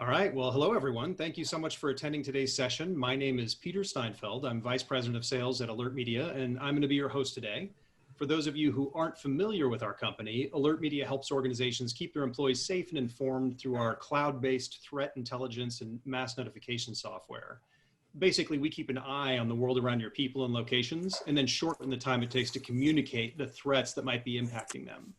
All right. Well, hello, everyone. Thank you so much for attending today's session. My name is Peter Steinfeld. I'm Vice President of Sales at AlertMedia, and I'm going to be your host today. For those of you who aren't familiar with our company, AlertMedia helps organizations keep their employees safe and informed through our cloud-based threat intelligence and mass notification software. Basically, we keep an eye on the world around your people and locations, and then shorten the time it takes to communicate the threats that might be impacting them.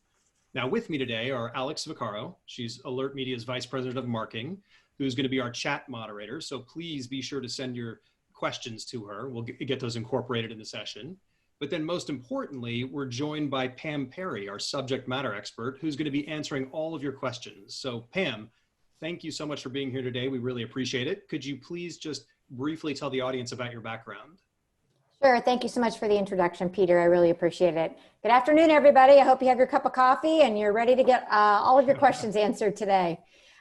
Now with me today are Alex Vaccaro. She's AlertMedia's Vice President of Marketing, who's going to be our chat moderator. So please be sure to send your questions to her. We'll get those incorporated in the session. But then most importantly, we're joined by Pam Perry, our subject matter expert, who's going to be answering all of your questions. So Pam, thank you so much for being here today. We really appreciate it. Could you please just briefly tell the audience about your background? Sure. Thank you so much for the introduction, Peter. I really appreciate it. Good afternoon, everybody. I hope you have your cup of coffee and you're ready to get all of your questions answered today.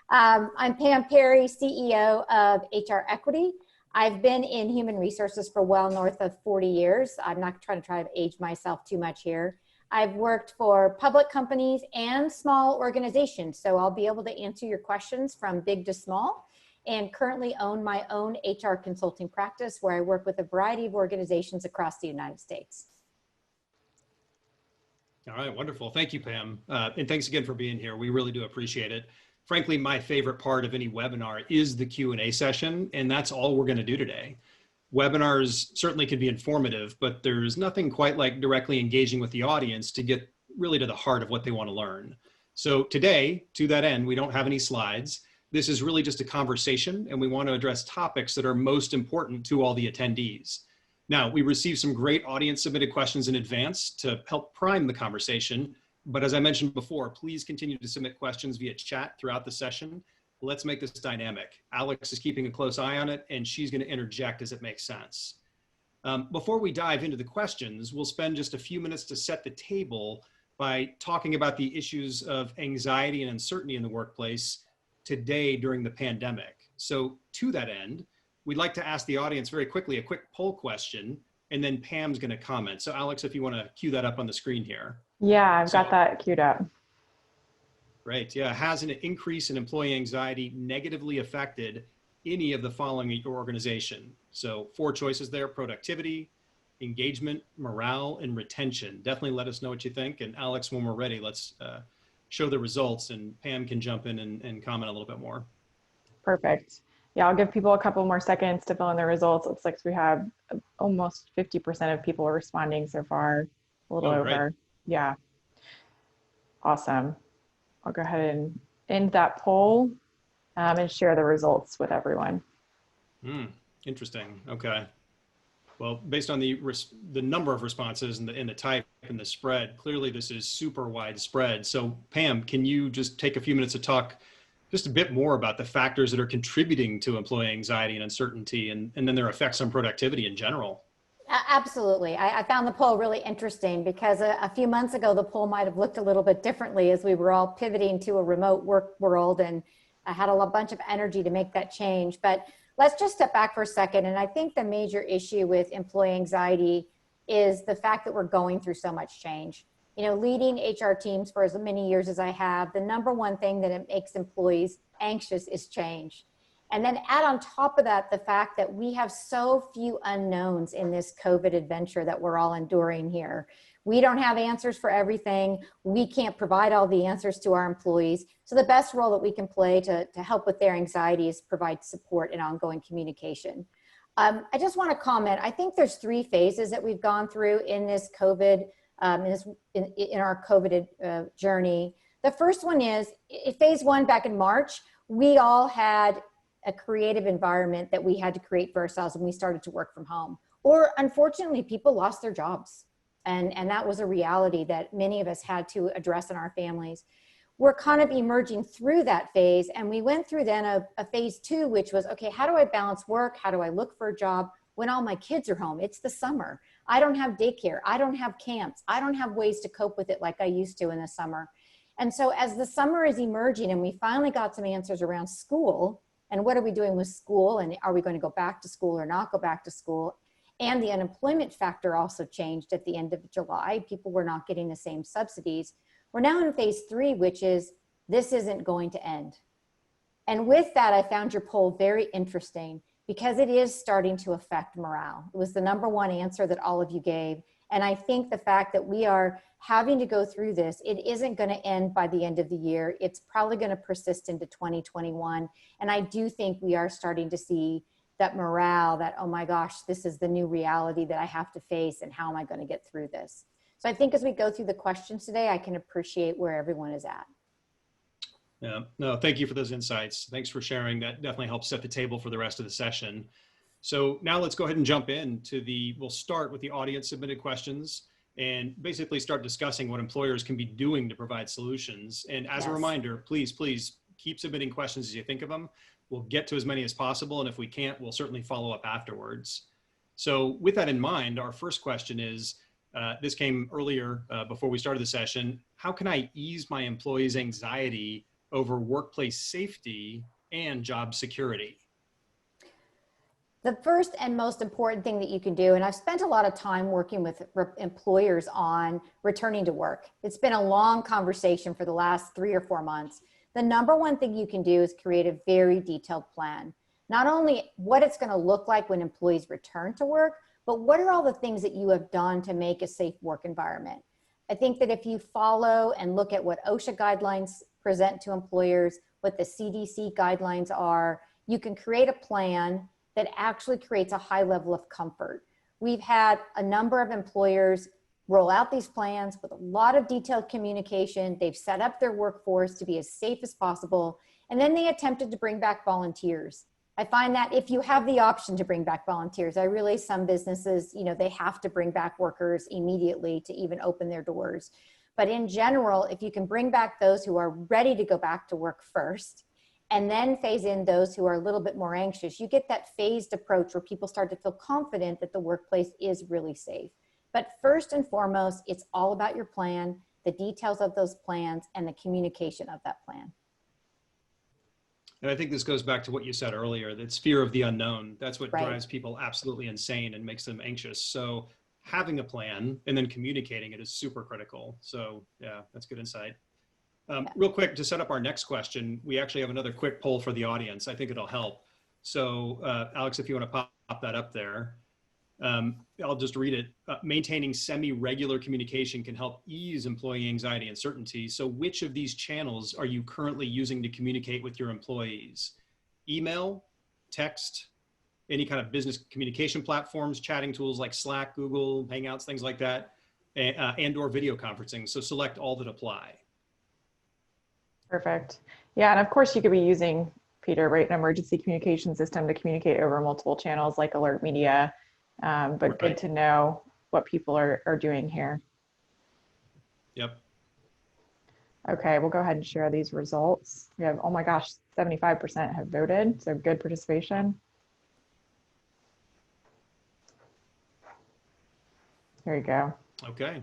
I'm Pam Perry, CEO of HR Equity. I've been in human resources for well north of 40 years. I'm not trying to age myself too much here. I've worked for public companies and small organizations, so I'll be able to answer your questions from big to small, and currently own my own HR consulting practice where I work with a variety of organizations across the United States. All right, wonderful. Thank you, Pam. And thanks again for being here. We really do appreciate it. Frankly, my favorite part of any webinar is the Q&A session, and that's all we're going to do today. Webinars certainly can be informative, but there's nothing quite like directly engaging with the audience to get really to the heart of what they want to learn. So today, to that end, we don't have any slides. This is really just a conversation, and we want to address topics that are most important to all the attendees. Now, we received some great audience submitted questions in advance to help prime the conversation. But as I mentioned before, please continue to submit questions via chat throughout the session. Let's make this dynamic. Alex is keeping a close eye on it, and she's going to interject as it makes sense. Before we dive into the questions, we'll spend just a few minutes to set the table by talking about the issues of anxiety and uncertainty in the workplace today during the pandemic. So to that end, we'd like to ask the audience very quickly a quick poll question, and then Pam's going to comment. So Alex, if you want to cue that up on the screen here. Yeah, I've got that queued up. Great. Yeah. Has an increase in employee anxiety negatively affected any of the following at your organization? So 4 choices there: productivity, engagement, morale, and retention. Definitely let us know what you think. And Alex, when we're ready, let's show the results, and Pam can jump in and comment a little bit more. Perfect. Yeah, I'll give people a couple more seconds to fill in their results. Looks like we have almost 50% of people responding so far, a little over. Great. Yeah. Awesome. I'll go ahead and end that poll and share the results with everyone. Interesting. Okay. Well, based on the number of responses and the type and the spread, clearly this is super widespread. So Pam, can you just take a few minutes to talk just a bit more about the factors that are contributing to employee anxiety and uncertainty, and then their effects on productivity in general? Absolutely. I found the poll really interesting because a few months ago, the poll might have looked a little bit differently as we were all pivoting to a remote work world, and I had a bunch of energy to make that change. But let's just step back for a second. And I think the major issue with employee anxiety is the fact that we're going through so much change. You know, leading HR teams for as many years as I have, the number one thing that it makes employees anxious is change. And then add on top of that, the fact that we have so few unknowns in this COVID adventure that we're all enduring here. We don't have answers for everything. We can't provide all the answers to our employees. So the best role that we can play to help with their anxiety is provide support and ongoing communication. I just want to comment, I think there's 3 phases that we've gone through in this COVID, in our COVID journey. The first one is, phase 1 back in March, we all had a creative environment that we had to create for ourselves when we started to work from home. Or unfortunately, people lost their jobs. And that was a reality that many of us had to address in our families. We're kind of emerging through that phase. And we went through then a phase 2, which was, okay, how do I balance work? How do I look for a job when all my kids are home? It's the summer. I don't have daycare. I don't have camps. I don't have ways to cope with it like I used to in the summer. And so as the summer is emerging and we finally got some answers around school, and what are we doing with school? And are we going to go back to school or not go back to school? And the unemployment factor also changed at the end of July. People were not getting the same subsidies. We're now in phase 3, which is this isn't going to end. And with that, I found your poll very interesting because it is starting to affect morale. It was the #1 answer that all of you gave. And I think the fact that we are having to go through this, it isn't going to end by the end of the year. It's probably going to persist into 2021. And I do think we are starting to see that morale, that, oh my gosh, this is the new reality that I have to face, and how am I going to get through this? So I think as we go through the questions today, I can appreciate where everyone is at. Yeah, no, thank you for those insights. Thanks for sharing. That definitely helps set the table for the rest of the session. So now let's go ahead and jump into we'll start with the audience submitted questions and basically start discussing what employers can be doing to provide solutions. And as a reminder, please keep submitting questions as you think of them. We'll get to as many as possible. And if we can't, we'll certainly follow up afterwards. So with that in mind, our first question is, this came earlier before we started the session. How can I ease my employees' anxiety over workplace safety and job security? The first and most important thing that you can do, and I've spent a lot of time working with employers on returning to work. It's been a long conversation for the last 3 or 4 months. The #1 thing you can do is create a very detailed plan. Not only what it's going to look like when employees return to work, but what are all the things that you have done to make a safe work environment? I think that if you follow and look at what OSHA guidelines present to employers, what the CDC guidelines are, you can create a plan that actually creates a high level of comfort. We've had a number of employers roll out these plans with a lot of detailed communication. They've set up their workforce to be as safe as possible, and then they attempted to bring back volunteers. I find that if you have the option to bring back volunteers, I realize some businesses, they have to bring back workers immediately to even open their doors. But in general, if you can bring back those who are ready to go back to work first, and then phase in those who are a little bit more anxious, you get that phased approach where people start to feel confident that the workplace is really safe. But first and foremost, it's all about your plan, the details of those plans, and the communication of that plan. And I think this goes back to what you said earlier, that's fear of the unknown. That's what Right. drives people absolutely insane and makes them anxious. So having a plan and then communicating it is super critical. So yeah, that's good insight. Real quick, to set up our next question, we actually have another quick poll for the audience. I think it'll help. So Alex, if you want to pop that up there, I'll just read it. Maintaining semi-regular communication can help ease employee anxiety and uncertainty. So which of these channels are you currently using to communicate with your employees? Email, text, any kind of business communication platforms, chatting tools like Slack, Google, Hangouts, things like that, and or video conferencing. So select all that apply. Perfect. Yeah, and of course you could be using, Peter, right, an emergency communication system to communicate over multiple channels like AlertMedia, but Right. Good to know what people are doing here. Yep. Okay, we'll go ahead and share these results. We have, oh my gosh, 75% have voted, so good participation. There you go. Okay.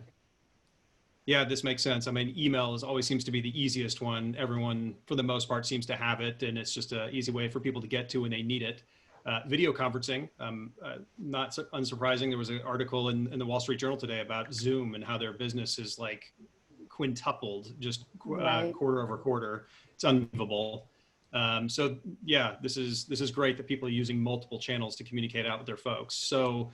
Yeah, this makes sense. I mean, email always seems to be the easiest one. Everyone, for the most part, seems to have it, and it's just an easy way for people to get to when they need it. Video conferencing, not unsurprising. There was an article in the Wall Street Journal today about Zoom and how their business is like quintupled, just Right. quarter over quarter. It's unbelievable. So yeah, this is great that people are using multiple channels to communicate out with their folks. So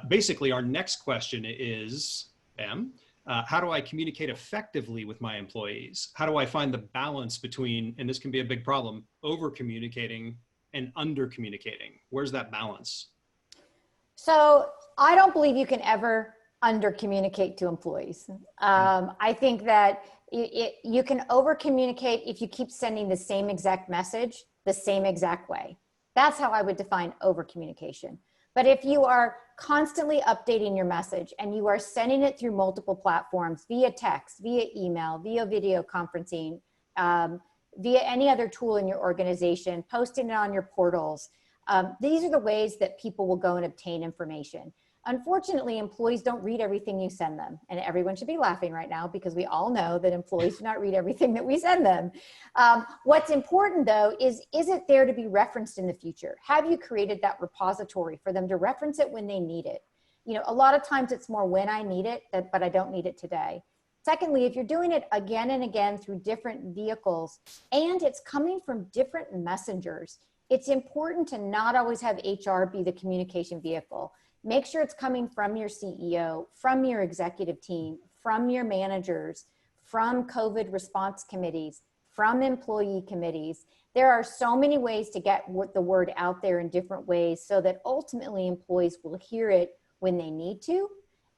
basically, our next question is, Pam, how do I communicate effectively with my employees? How do I find the balance between, and this can be a big problem, over communicating and under communicating? Where's that balance? So I don't believe you can ever under communicate to employees. I think that you can over communicate if you keep sending the same exact message the same exact way. That's how I would define over communication. But if you are constantly updating your message and you are sending it through multiple platforms via text, via email, via video conferencing, via any other tool in your organization, posting it on your portals, these are the ways that people will go and obtain information. Unfortunately, employees don't read everything you send them. And everyone should be laughing right now because we all know that employees do not read everything that we send them. What's important though is it there to be referenced in the future? Have you created that repository for them to reference it when they need it? You know, a lot of times it's more when I need it, but I don't need it today. Secondly, if you're doing it again and again through different vehicles and it's coming from different messengers, it's important to not always have HR be the communication vehicle. Make sure it's coming from your CEO, from your executive team, from your managers, from COVID response committees, from employee committees. There are so many ways to get the word out there in different ways so that ultimately employees will hear it when they need to,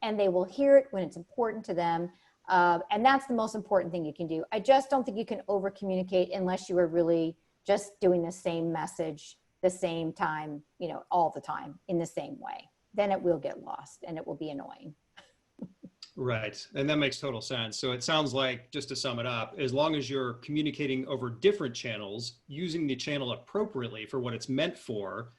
and they will hear it when it's important to them. And that's the most important thing you can do. I just don't think you can over communicate unless you are really just doing the same message, the same time, you know, all the time in the same way. Then it will get lost and it will be annoying. Right. And that makes total sense. So it sounds like, just to sum it up, as long as you're communicating over different channels, using the channel appropriately for what it's meant for,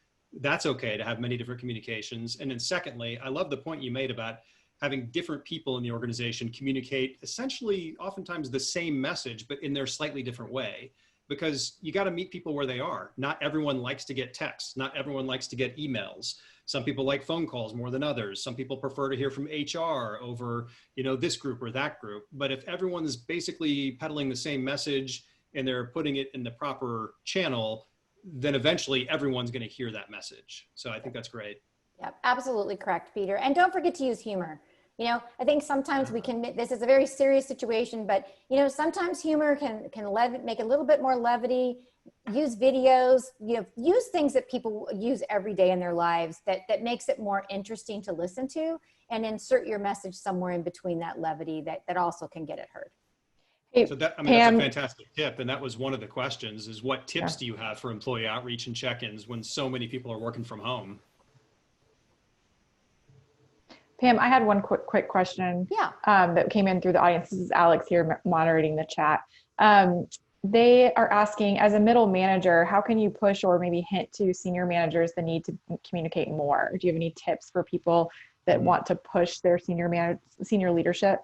that's okay to have many different communications. And then secondly, I love the point you made about having different people in the organization communicate essentially oftentimes the same message, but in their slightly different way, because you got to meet people where they are. Not everyone likes to get texts. Not everyone likes to get emails. Some people like phone calls more than others. Some people prefer to hear from HR over, you know, this group or that group. But if everyone's basically peddling the same message and they're putting it in the proper channel, then eventually everyone's going to hear that message. So I think that's great. Yep, absolutely correct, Peter. And don't forget to use humor. You know, I think sometimes we can, this is a very serious situation, but, you know, sometimes humor can make a little bit more levity. Use videos, you know, use things that people use every day in their lives that makes it more interesting to listen to, and insert your message somewhere in between that levity that also can get it heard. Hey, So that, I mean, Pam, that's a fantastic tip. And that was one of the questions, is what tips do you have for employee outreach and check-ins when so many people are working from home? Pam, I had one quick question that came in through the audience. This is Alex here moderating the chat. They are asking, as a middle manager, how can you push or maybe hint to senior managers the need to communicate more? Do you have any tips for people that want to push their senior leadership?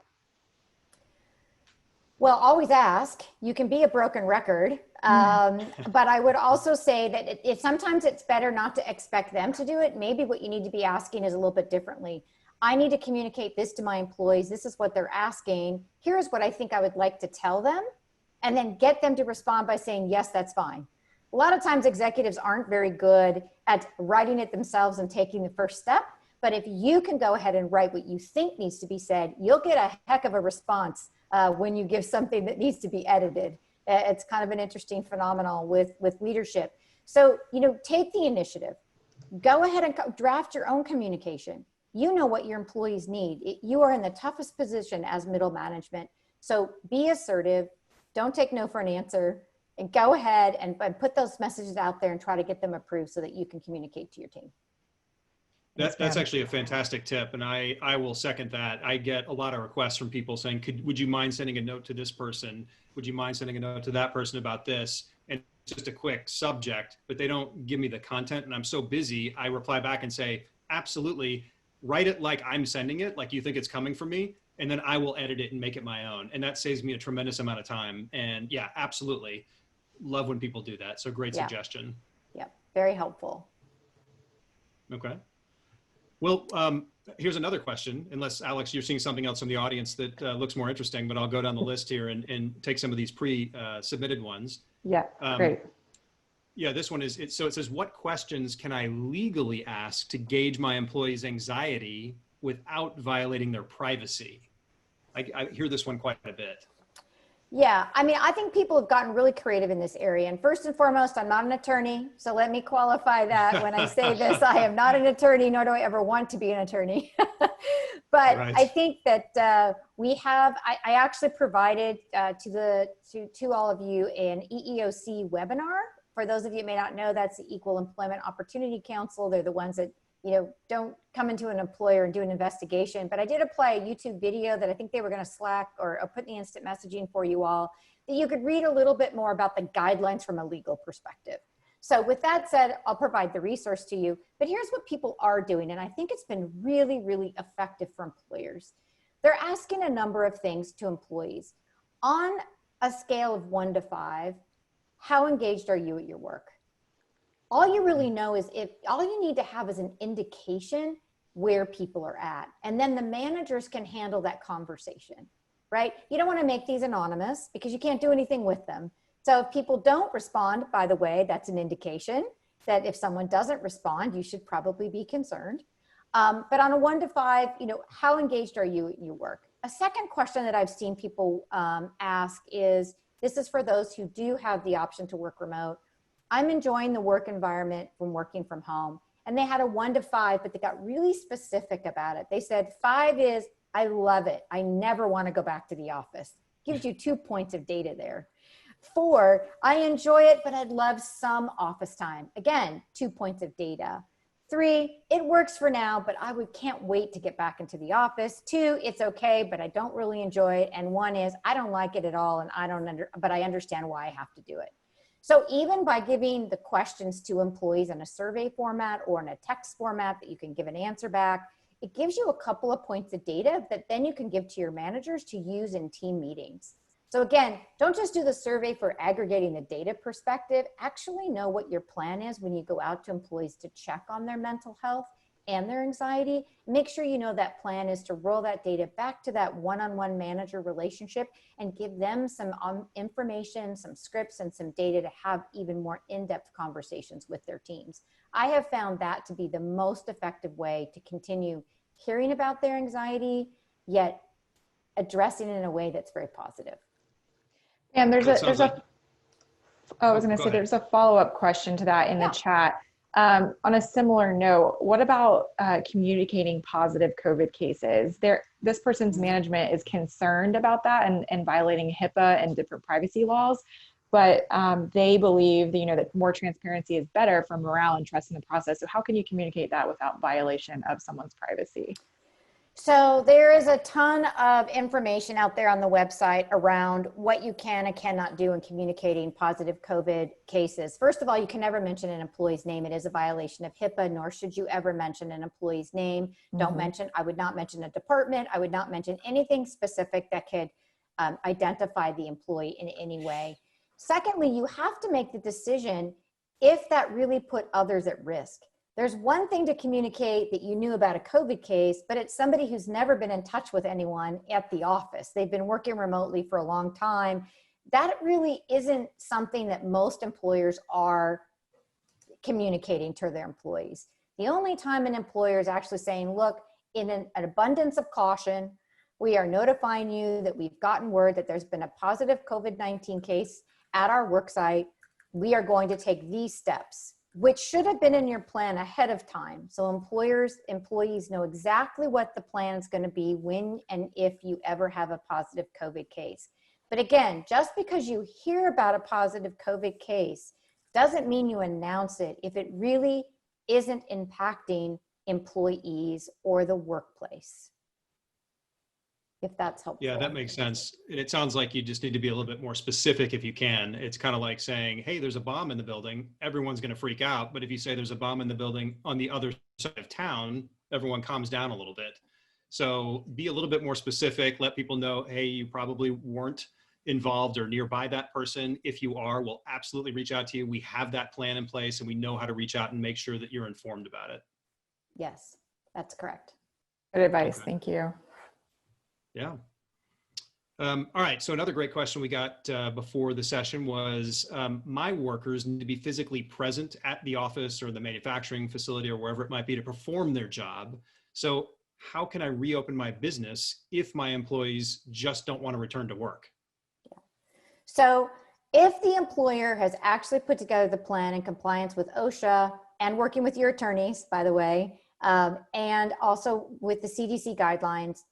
Well, always ask. You can be a broken record. But I would also say that sometimes it's better not to expect them to do it. Maybe what you need to be asking is a little bit differently. I need to communicate this to my employees. This is what they're asking. Here's what I think I would like to tell them. And then get them to respond by saying, yes, that's fine. A lot of times executives aren't very good at writing it themselves and taking the first step. But if you can go ahead and write what you think needs to be said, you'll get a heck of a response when you give something that needs to be edited. It's kind of an interesting phenomenon with leadership. So, you know, take the initiative. Go ahead and draft your own communication. You know what your employees need. You are in the toughest position as middle management. So be assertive. Don't take no for an answer, and go ahead and put those messages out there and try to get them approved so that you can communicate to your team. That's actually a fantastic tip, and I will second that. I get a lot of requests from people saying, would you mind sending a note to this person? Would you mind sending a note to that person about this? And just a quick subject, but they don't give me the content, and I'm so busy, I reply back and say, absolutely, write it like I'm sending it, like you think it's coming from me, and then I will edit it and make it my own. And that saves me a tremendous amount of time. And yeah, absolutely. Love when people do that. So great suggestion. Yeah, very helpful. Okay. Well, here's another question, unless Alex, you're seeing something else from the audience that looks more interesting, but I'll go down the list here and take some of these pre-submitted ones. Yeah, great. Yeah, this one is, so it says, what questions can I legally ask to gauge my employees' anxiety without violating their privacy? I hear this one quite a bit. Yeah, I mean, I think people have gotten really creative in this area. And first and foremost, I'm not an attorney. So let me qualify that when I say this. I am not an attorney, nor do I ever want to be an attorney. But right. I think that we have, I actually provided to all of you an EEOC webinar. For those of you who may not know, that's the Equal Employment Opportunity Council. They're the ones that, you know, don't come into an employer and do an investigation. But I did apply a YouTube video that I think they were going to Slack or put in the instant messaging for you all, that you could read a little bit more about the guidelines from a legal perspective. So with that said, I'll provide the resource to you. But here's what people are doing, and I think it's been really, really effective for employers. They're asking a number of things to employees. On a scale of 1 to 5, how engaged are you at your work? All you really know is all you need to have is an indication where people are at. And then the managers can handle that conversation. right? You don't want to make these anonymous because you can't do anything with them. So if people don't respond, by the way, that's an indication that if someone doesn't respond, you should probably be concerned. But on a 1 to 5, how engaged are you at your work? A second question that I've seen people ask is, this is for those who do have the option to work remote. I'm enjoying the work environment from working from home. And they had a 1 to 5, but they got really specific about it. They said 5 is, I love it. I never want to go back to the office. Gives you 2 points of data there. 4, I enjoy it, but I'd love some office time. Again, 2 points of data. 3, it works for now, but can't wait to get back into the office. 2, it's okay, but I don't really enjoy it. And 1 is, I don't like it at all, and but I understand why I have to do it. So even by giving the questions to employees in a survey format or in a text format that you can give an answer back, it gives you a couple of points of data that then you can give to your managers to use in team meetings. So again, don't just do the survey for aggregating the data perspective. Actually know what your plan is when you go out to employees to check on their mental health and their anxiety. Make sure you know that plan is to roll that data back to that one-on-one manager relationship and give them some information, some scripts, and some data to have even more in-depth conversations with their teams. I have found that to be the most effective way to continue hearing about their anxiety, yet addressing it in a way that's very positive. And there's a follow-up question to that in the chat. On a similar note, what about communicating positive COVID cases? This person's management is concerned about that and violating HIPAA and different privacy laws, but they believe that, that more transparency is better for morale and trust in the process. So how can you communicate that without violation of someone's privacy? So there is a ton of information out there on the website around what you can and cannot do in communicating positive COVID cases. First of all, you can never mention an employee's name. It is a violation of HIPAA, nor should you ever mention an employee's name. Mm-hmm. I would not mention a department. I would not mention anything specific that could identify the employee in any way. Secondly, you have to make the decision if that really put others at risk. There's one thing to communicate that you knew about a COVID case, but it's somebody who's never been in touch with anyone at the office. They've been working remotely for a long time. That really isn't something that most employers are communicating to their employees. The only time an employer is actually saying, look, in an abundance of caution, we are notifying you that we've gotten word that there's been a positive COVID-19 case at our work site. We are going to take these steps, which should have been in your plan ahead of time. So employees know exactly what the plan is going to be when and if you ever have a positive COVID case. But again, just because you hear about a positive COVID case doesn't mean you announce it if it really isn't impacting employees or the workplace. If that's helpful. Yeah, that makes sense. And it sounds like you just need to be a little bit more specific if you can. It's kind of like saying, hey, there's a bomb in the building. Everyone's going to freak out. But if you say there's a bomb in the building on the other side of town, everyone calms down a little bit. So be a little bit more specific. Let people know, hey, you probably weren't involved or nearby that person. If you are, we'll absolutely reach out to you. We have that plan in place and we know how to reach out and make sure that you're informed about it. Yes, that's correct. Good advice. Okay. Thank you. Yeah. All right. So another great question we got before the session was, my workers need to be physically present at the office or the manufacturing facility or wherever it might be to perform their job. So how can I reopen my business if my employees just don't want to return to work? Yeah. So if the employer has actually put together the plan in compliance with OSHA and working with your attorneys, by the way, and also with the CDC guidelines,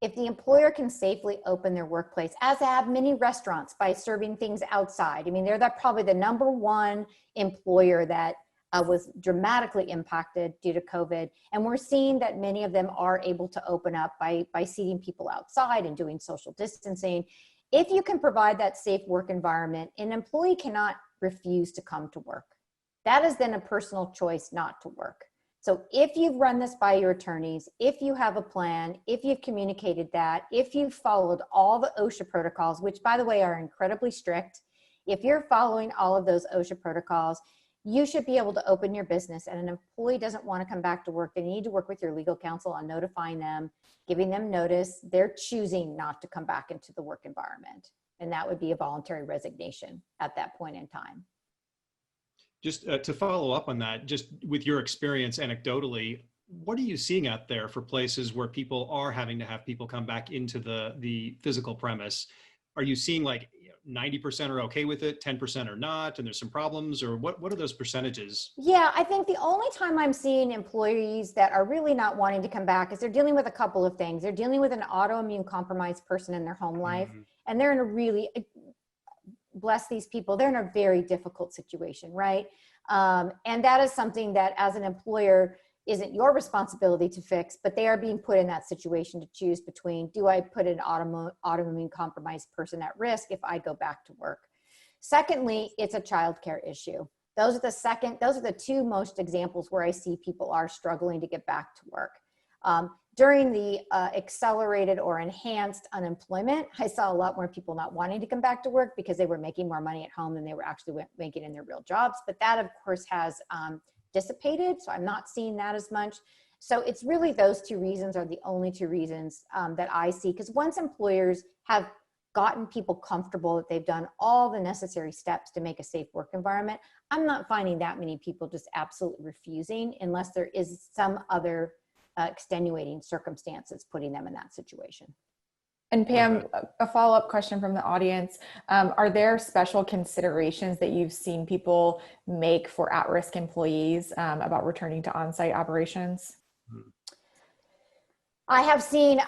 if the employer can safely open their workplace, as have many restaurants by serving things outside. I mean, they're probably the #1 employer that was dramatically impacted due to COVID. And we're seeing that many of them are able to open up by seating people outside and doing social distancing. If you can provide that safe work environment, an employee cannot refuse to come to work. That is then a personal choice not to work. So if you've run this by your attorneys, if you have a plan, if you've communicated that, if you've followed all the OSHA protocols, which by the way are incredibly strict, if you're following all of those OSHA protocols, you should be able to open your business, and an employee doesn't want to come back to work. They need to work with your legal counsel on notifying them, giving them notice. They're choosing not to come back into the work environment. And that would be a voluntary resignation at that point in time. Just to follow up on that, just with your experience anecdotally, what are you seeing out there for places where people are having to have people come back into the physical premise? Are you seeing like 90% are okay with it, 10% are not, and there's some problems, or what are those percentages? Yeah, I think the only time I'm seeing employees that are really not wanting to come back is they're dealing with a couple of things. They're dealing with an autoimmune compromised person in their home life, and they're in a really, bless these people, they're in a very difficult situation, right? And that is something that as an employer isn't your responsibility to fix, but they are being put in that situation to choose between, do I put an autoimmune compromised person at risk if I go back to work? Secondly, it's a childcare issue. Those are the two most examples where I see people are struggling to get back to work. During the accelerated or enhanced unemployment, I saw a lot more people not wanting to come back to work because they were making more money at home than they were actually making in their real jobs. But that, of course, has dissipated. So I'm not seeing that as much. So it's really those two reasons are the only two reasons that I see. Because once employers have gotten people comfortable that they've done all the necessary steps to make a safe work environment, I'm not finding that many people just absolutely refusing unless there is some other extenuating circumstances putting them in that situation. And Pam, a follow-up question from the audience. Are there special considerations that you've seen people make for at-risk employees about returning to on-site operations? I have seen,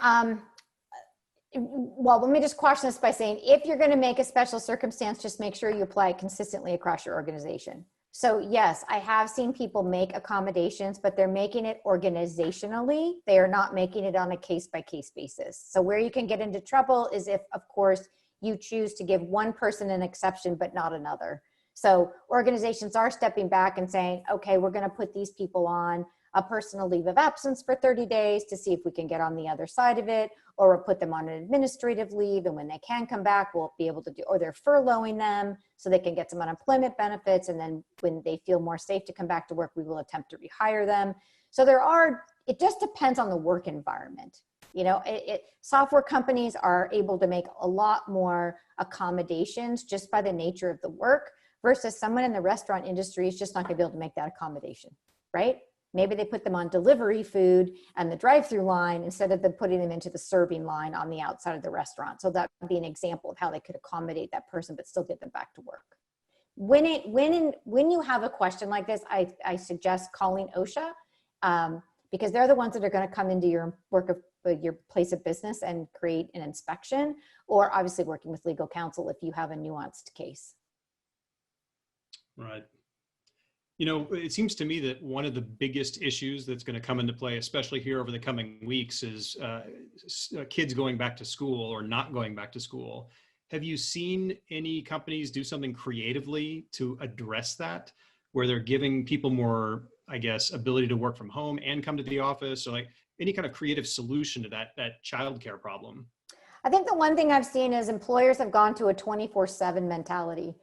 well, let me just caution this by saying, if you're going to make a special circumstance, just make sure you apply it consistently across your organization. So yes, I have seen people make accommodations, but they're making it organizationally. They are not making it on a case-by-case basis. So where you can get into trouble is if, of course, you choose to give one person an exception, but not another. So organizations are stepping back and saying, okay, we're going to put these people on a personal leave of absence for 30 days to see if we can get on the other side of it, or we'll put them on an administrative leave, and when they can come back, we'll be able to do, or they're furloughing them so they can get some unemployment benefits, and then when they feel more safe to come back to work, we will attempt to rehire them. So it just depends on the work environment. You know, software companies are able to make a lot more accommodations just by the nature of the work, versus someone in the restaurant industry is just not gonna be able to make that accommodation, right? Maybe they put them on delivery food and the drive-through line instead of them putting them into the serving line on the outside of the restaurant. So that would be an example of how they could accommodate that person, but still get them back to work. When you have a question like this, I suggest calling OSHA because they're the ones that are going to come into your your place of business and create an inspection, or obviously working with legal counsel if you have a nuanced case. Right. You know, it seems to me that one of the biggest issues that's going to come into play, especially here over the coming weeks, is kids going back to school or not going back to school. Have you seen any companies do something creatively to address that, where they're giving people more, I guess, ability to work from home and come to the office, or like any kind of creative solution to that childcare problem? I think the one thing I've seen is employers have gone to a 24/7 mentality.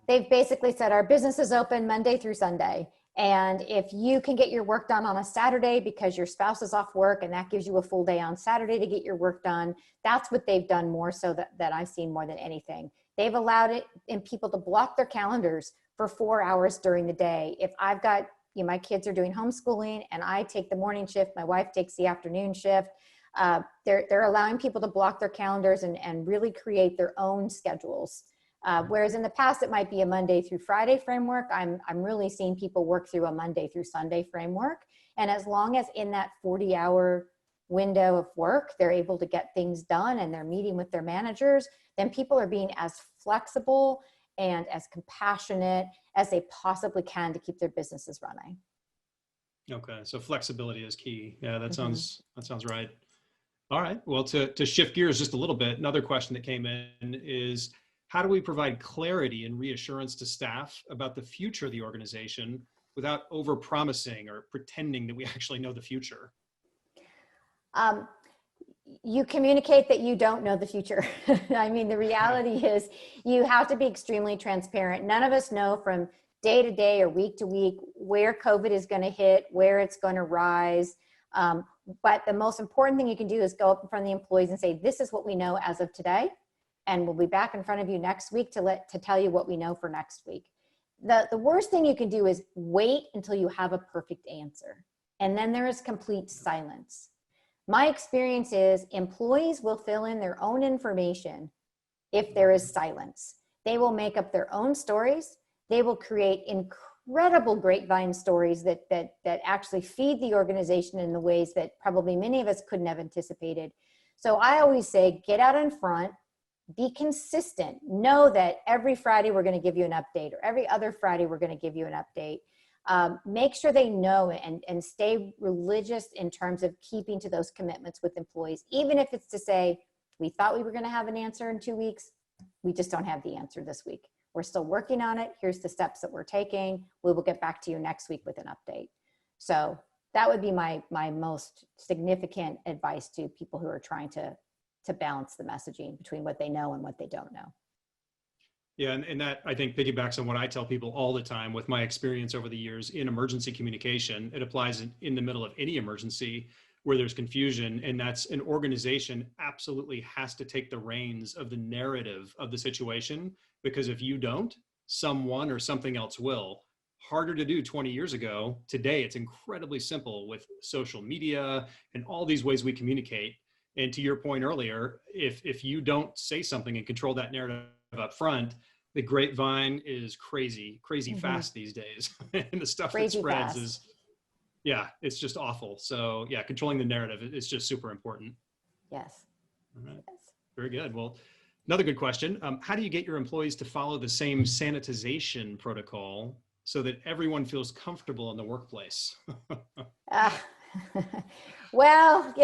They've basically said our business is open Monday through Sunday. And if you can get your work done on a Saturday because your spouse is off work and that gives you a full day on Saturday to get your work done, that's what they've done more so that I've seen more than anything. They've allowed it in people to block their calendars for 4 hours during the day. If I've got, my kids are doing homeschooling and I take the morning shift, my wife takes the afternoon shift, they're allowing people to block their calendars and really create their own schedules. Whereas in the past, it might be a Monday through Friday framework. I'm really seeing people work through a Monday through Sunday framework. And as long as in that 40-hour window of work, they're able to get things done and they're meeting with their managers, then people are being as flexible and as compassionate as they possibly can to keep their businesses running. Okay, so flexibility is key. Yeah, that sounds right. All right, well, to shift gears just a little bit, another question that came in is, how do we provide clarity and reassurance to staff about the future of the organization without over-promising or pretending that we actually know the future? You communicate that you don't know the future. I mean, the reality is you have to be extremely transparent. None of us know from day to day or week to week where COVID is going to hit, where it's going to rise. But the most important thing you can do is go up in front of the employees and say, this is what we know as of today. And we'll be back in front of you next week to tell you what we know for next week. The worst thing you can do is wait until you have a perfect answer. And then there is complete silence. My experience is employees will fill in their own information if there is silence. They will make up their own stories. They will create incredible grapevine stories that actually feed the organization in the ways that probably many of us couldn't have anticipated. So I always say, get out in front, be consistent. Know that every Friday we're going to give you an update, or every other Friday we're going to give you an update. Make sure they know and stay religious in terms of keeping to those commitments with employees, even if it's to say, we thought we were going to have an answer in 2 weeks. We just don't have the answer this week. We're still working on it. Here's the steps that we're taking. We will get back to you next week with an update. So that would be my most significant advice to people who are trying to balance the messaging between what they know and what they don't know. Yeah, and that, I think, piggybacks on what I tell people all the time with my experience over the years in emergency communication. It applies in the middle of any emergency where there's confusion, and that's an organization absolutely has to take the reins of the narrative of the situation, because if you don't, someone or something else will. Harder to do 20 years ago. Today, it's incredibly simple with social media and all these ways we communicate. And to your point earlier, if you don't say something and control that narrative up front, the grapevine is crazy fast these days. And the stuff that spreads is, yeah, it's just awful. So yeah, controlling the narrative is just super important. Yes. All right. Yes. Very good. Well, another good question. How do you get your employees to follow the same sanitization protocol so that everyone feels comfortable in the workplace? Well,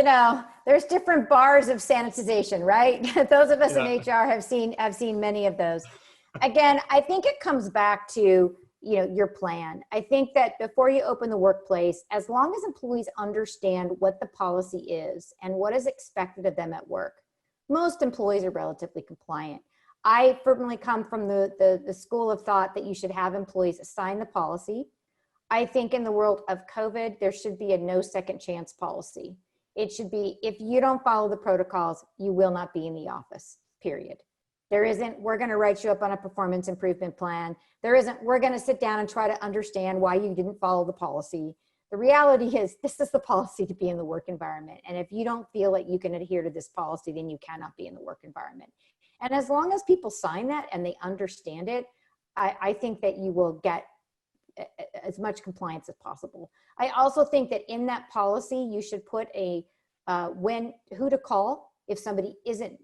there's different bars of sanitization, right? Those of us in HR have seen many of those. Again, I think it comes back to, your plan. I think that before you open the workplace, as long as employees understand what the policy is and what is expected of them at work, most employees are relatively compliant. I firmly come from the school of thought that you should have employees sign the policy. I think in the world of COVID, there should be a no second chance policy. It should be, if you don't follow the protocols, you will not be in the office, period. There isn't, we're going to write you up on a performance improvement plan. There isn't, we're going to sit down and try to understand why you didn't follow the policy. The reality is, this is the policy to be in the work environment. And if you don't feel that you can adhere to this policy, then you cannot be in the work environment. And as long as people sign that and they understand it, I think that you will get as much compliance as possible. I also think that in that policy, you should put who to call if somebody isn't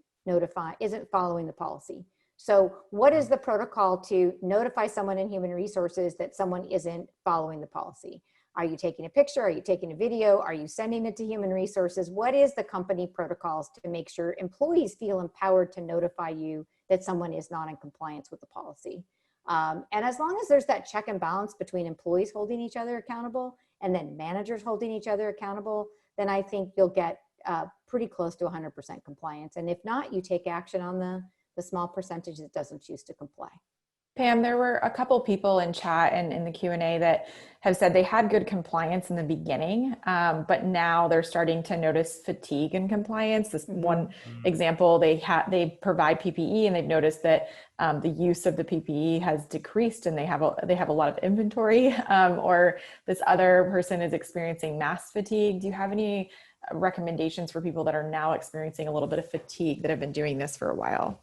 following the policy. So what is the protocol to notify someone in human resources that someone isn't following the policy? Are you taking a picture? Are you taking a video? Are you sending it to human resources? What is the company protocols to make sure employees feel empowered to notify you that someone is not in compliance with the policy? And as long as there's that check and balance between employees holding each other accountable and then managers holding each other accountable, then I think you'll get pretty close to 100% compliance. And if not, you take action on the small percentage that doesn't choose to comply. Pam, there were a couple people in chat and in the Q&A that have said they had good compliance in the beginning, but now they're starting to notice fatigue in compliance. This one example, they provide PPE and they've noticed that the use of the PPE has decreased and they have a lot of inventory, or this other person is experiencing mask fatigue. Do you have any recommendations for people that are now experiencing a little bit of fatigue that have been doing this for a while?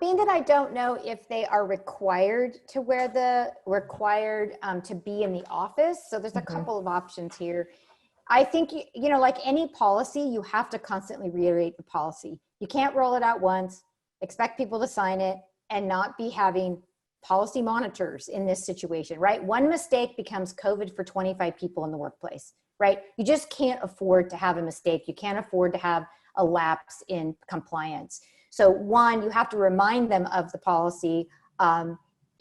Being that I don't know if they are required to to be in the office. So there's a couple of options here. I think, like any policy, you have to constantly reiterate the policy. You can't roll it out once, expect people to sign it, and not be having policy monitors in this situation, right? One mistake becomes COVID for 25 people in the workplace, right? You just can't afford to have a mistake. You can't afford to have a lapse in compliance. So one, you have to remind them of the policy.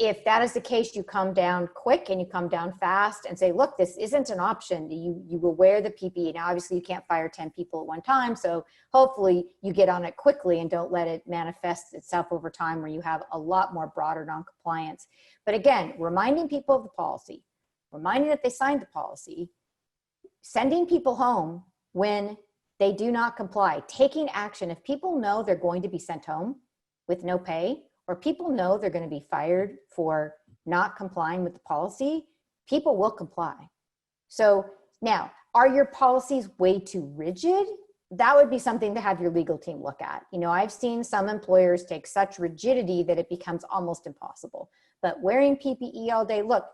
If that is the case, you come down quick and you come down fast and say, look, this isn't an option. You will wear the PPE. Now, obviously you can't fire 10 people at one time. So hopefully you get on it quickly and don't let it manifest itself over time where you have a lot more broader noncompliance. But again, reminding people of the policy, reminding that they signed the policy, sending people home when they do not comply, taking action. If people know they're going to be sent home with no pay, or people know they're going to be fired for not complying with the policy, people will comply. So now, are your policies way too rigid? That would be something to have your legal team look at. You know, I've seen some employers take such rigidity that it becomes almost impossible. But wearing PPE all day, look,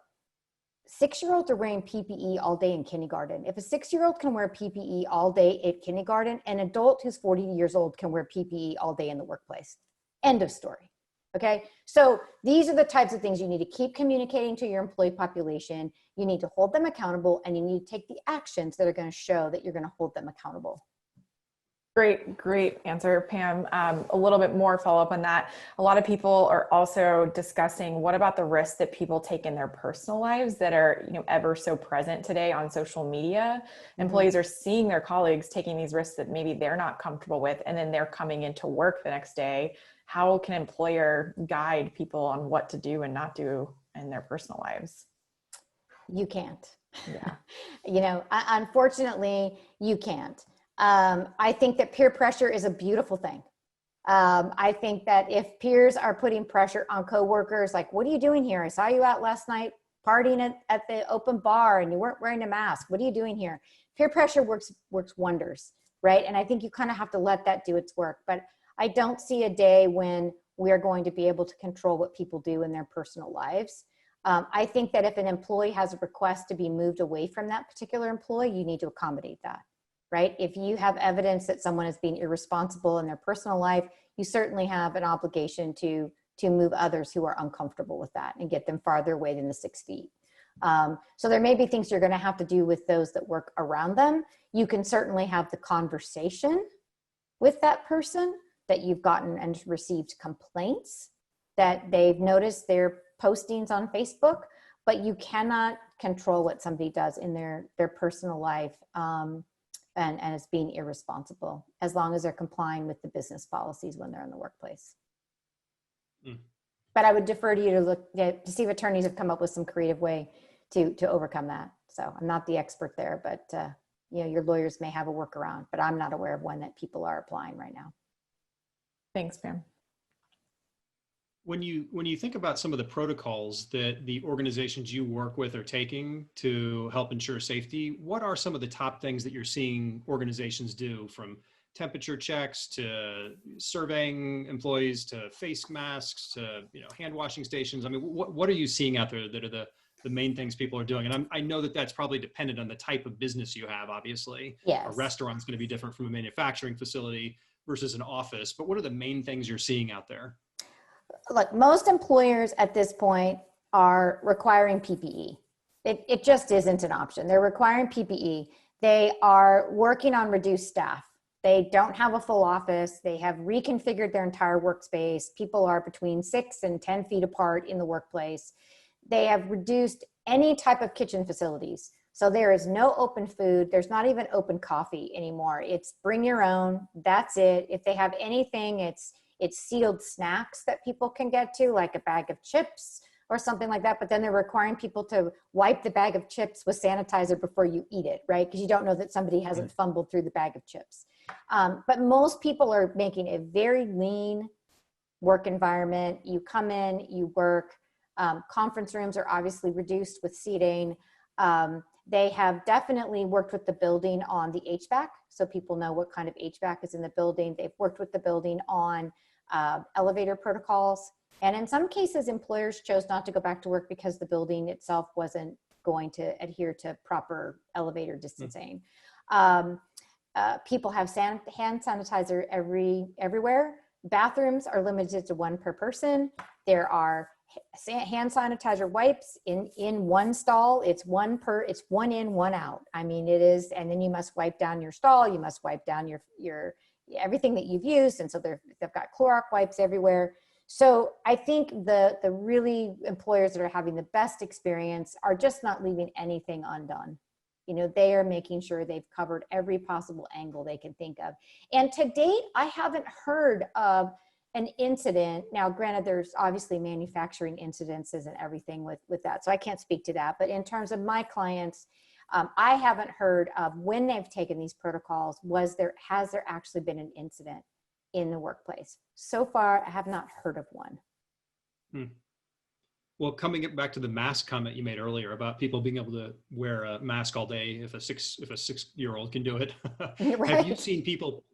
6-year-olds are wearing PPE all day in kindergarten. If a 6-year-old can wear PPE all day at kindergarten, an adult who's 40 years old can wear PPE all day in the workplace. End of story. Okay, so these are the types of things you need to keep communicating to your employee population. You need to hold them accountable, and you need to take the actions that are going to show that you're going to hold them accountable. Great answer, Pam. A little bit more follow up on that. A lot of people are also discussing what about the risks that people take in their personal lives that are, you know, ever so present today on social media. Employees are seeing their colleagues taking these risks that maybe they're not comfortable with, and then they're coming into work the next day. How can an employer guide people on what to do and not do in their personal lives? You can't. Yeah. You know, unfortunately, you can't. I think that peer pressure is a beautiful thing. I think that if peers are putting pressure on coworkers, like, what are you doing here? I saw you out last night partying at the open bar and you weren't wearing a mask. What are you doing here? Peer pressure works wonders, right? And I think you kind of have to let that do its work. But I don't see a day when we are going to be able to control what people do in their personal lives. I think that if an employee has a request to be moved away from that particular employee, you need to accommodate that, right? If you have evidence that someone is being irresponsible in their personal life, you certainly have an obligation to move others who are uncomfortable with that and get them farther away than the 6 feet. So there may be things you're going to have to do with those that work around them. You can certainly have the conversation with that person that you've gotten and received complaints that they've noticed their postings on Facebook, but you cannot control what somebody does in their personal life and is being irresponsible as long as they're complying with the business policies when they're in the workplace. But I would defer to you to look to see if attorneys have come up with some creative way to overcome that. So I'm not the expert there, but you know, your lawyers may have a workaround, but I'm not aware of one that people are applying right now. Thanks, Pam. When you think about some of the protocols that the organizations you work with are taking to help ensure safety, what are some of the top things that you're seeing organizations do, from temperature checks to surveying employees to face masks to, you know, hand washing stations? I mean, what are you seeing out there that are the main things people are doing? And I know that that's probably dependent on the type of business you have, obviously. Yes. A restaurant's going to be different from a manufacturing facility versus an office, but what are the main things you're seeing out there? Look, most employers at this point are requiring PPE. It just isn't an option. They're requiring PPE. They are working on reduced staff. They don't have a full office. They have reconfigured their entire workspace. People are between 6 and 10 feet apart in the workplace. They have reduced any type of kitchen facilities. So there is no open food. There's not even open coffee anymore. It's bring your own. That's it. If they have anything, it's sealed snacks that people can get to, like a bag of chips or something like that. But then they're requiring people to wipe the bag of chips with sanitizer before you eat it, right? Because you don't know that somebody hasn't fumbled through the bag of chips. But most people are making a very lean work environment. You come in, you work. Conference rooms are obviously reduced with seating. They have definitely worked with the building on the HVAC, so people know what kind of HVAC is in the building. They've worked with the building on elevator protocols. And in some cases, employers chose not to go back to work because the building itself wasn't going to adhere to proper elevator distancing. People have hand sanitizer everywhere. Bathrooms are limited to 1 per person. There are hand sanitizer wipes in one stall. It's one in, one out. I mean, it is, and then you must wipe down your stall. You must wipe down your everything that you've used. And so they've got Clorox wipes everywhere. So I think the really employers that are having the best experience are just not leaving anything undone. You know, they are making sure they've covered every possible angle they can think of. And to date, I haven't heard of an incident. Now, granted, there's obviously manufacturing incidences and everything with that, so I can't speak to that. But in terms of my clients, I haven't heard of when they've taken these protocols, has there actually been an incident in the workplace? So far, I have not heard of one. Well, coming back to the mask comment you made earlier about people being able to wear a mask all day if a 6-year-old can do it, Right. have you seen people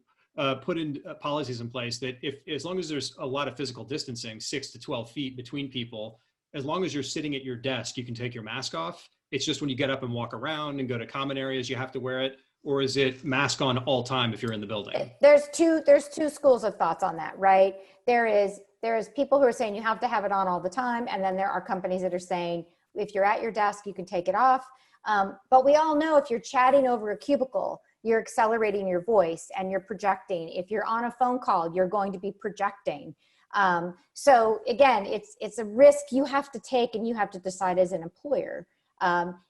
put in policies in place that as long as there's a lot of physical distancing, 6 to 12 feet between people, as long as you're sitting at your desk, you can take your mask off? It's just when you get up and walk around and go to common areas, you have to wear it? Or is it mask on all time if you're in the building? There's two schools of thoughts on that, right? There is people who are saying you have to have it on all the time. And then there are companies that are saying, if you're at your desk, you can take it off. But we all know if you're chatting over a cubicle, you're accelerating your voice and you're projecting. If you're on a phone call, you're going to be projecting. So again, it's a risk you have to take and you have to decide as an employer.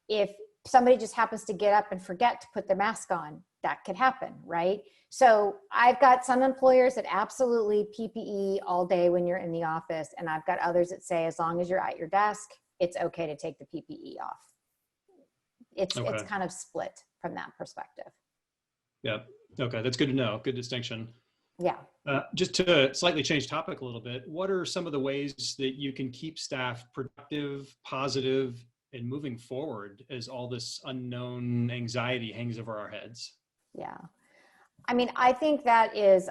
If somebody just happens to get up and forget to put their mask on, that could happen, right? So I've got some employers that absolutely PPE all day when you're in the office. And I've got others that say, as long as you're at your desk, it's okay to take the PPE off. It's kind of split from that perspective. Yeah. Okay. That's good to know. Good distinction. Yeah. Just to slightly change topic a little bit, what are some of the ways that you can keep staff productive, positive, and moving forward as all this unknown anxiety hangs over our heads? Yeah. I mean, I think that is,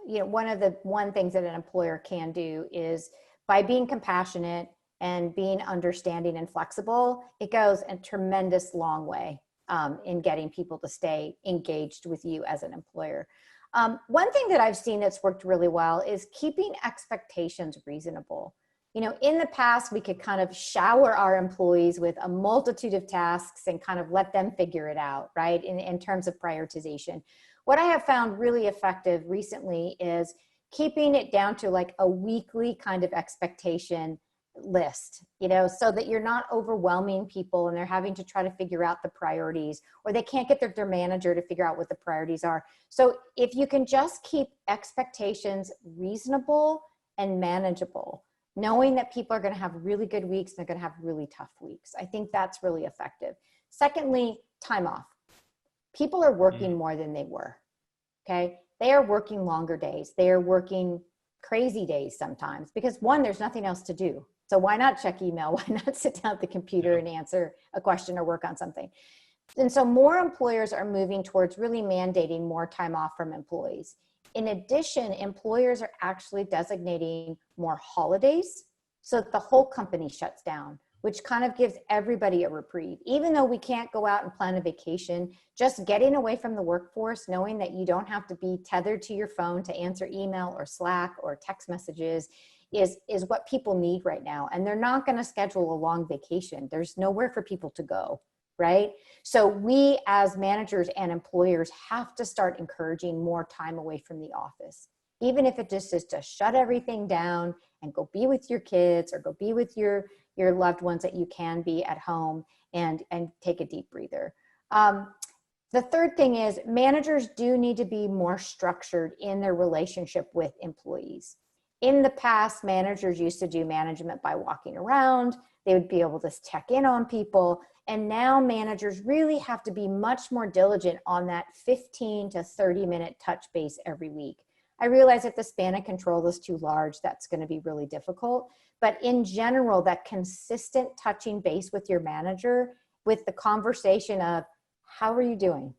one things that an employer can do is by being compassionate and being understanding and flexible, it goes a tremendous long way in getting people to stay engaged with you as an employer. One thing that I've seen that's worked really well is keeping expectations reasonable. You know, in the past, we could kind of shower our employees with a multitude of tasks and kind of let them figure it out, right? In terms of prioritization. What I have found really effective recently is keeping it down to like a weekly kind of expectation list, you know, so that you're not overwhelming people and they're having to try to figure out the priorities, or they can't get their manager to figure out what the priorities are. So if you can just keep expectations reasonable and manageable, knowing that people are going to have really good weeks and they're going to have really tough weeks, I think that's really effective. Secondly, time off. People are working more than they were, okay? They are working longer days. They are working crazy days sometimes because one, there's nothing else to do. So why not check email? Why not sit down at the computer and answer a question or work on something? And so more employers are moving towards really mandating more time off from employees. In addition, employers are actually designating more holidays so that the whole company shuts down, which kind of gives everybody a reprieve. Even though we can't go out and plan a vacation, just getting away from the workforce, knowing that you don't have to be tethered to your phone to answer email or Slack or text messages is what people need right now. And they're not going to schedule a long vacation. There's nowhere for people to go, right? So we as managers and employers have to start encouraging more time away from the office, even if it just is to shut everything down and go be with your kids or go be with your loved ones that you can be at home and take a deep breather. The third thing is managers do need to be more structured in their relationship with employees. In the past, managers used to do management by walking around. They would be able to check in on people. And now managers really have to be much more diligent on that 15 to 30-minute touch base every week. I realize if the span of control is too large, that's going to be really difficult. But in general, that consistent touching base with your manager with the conversation of, how are you doing?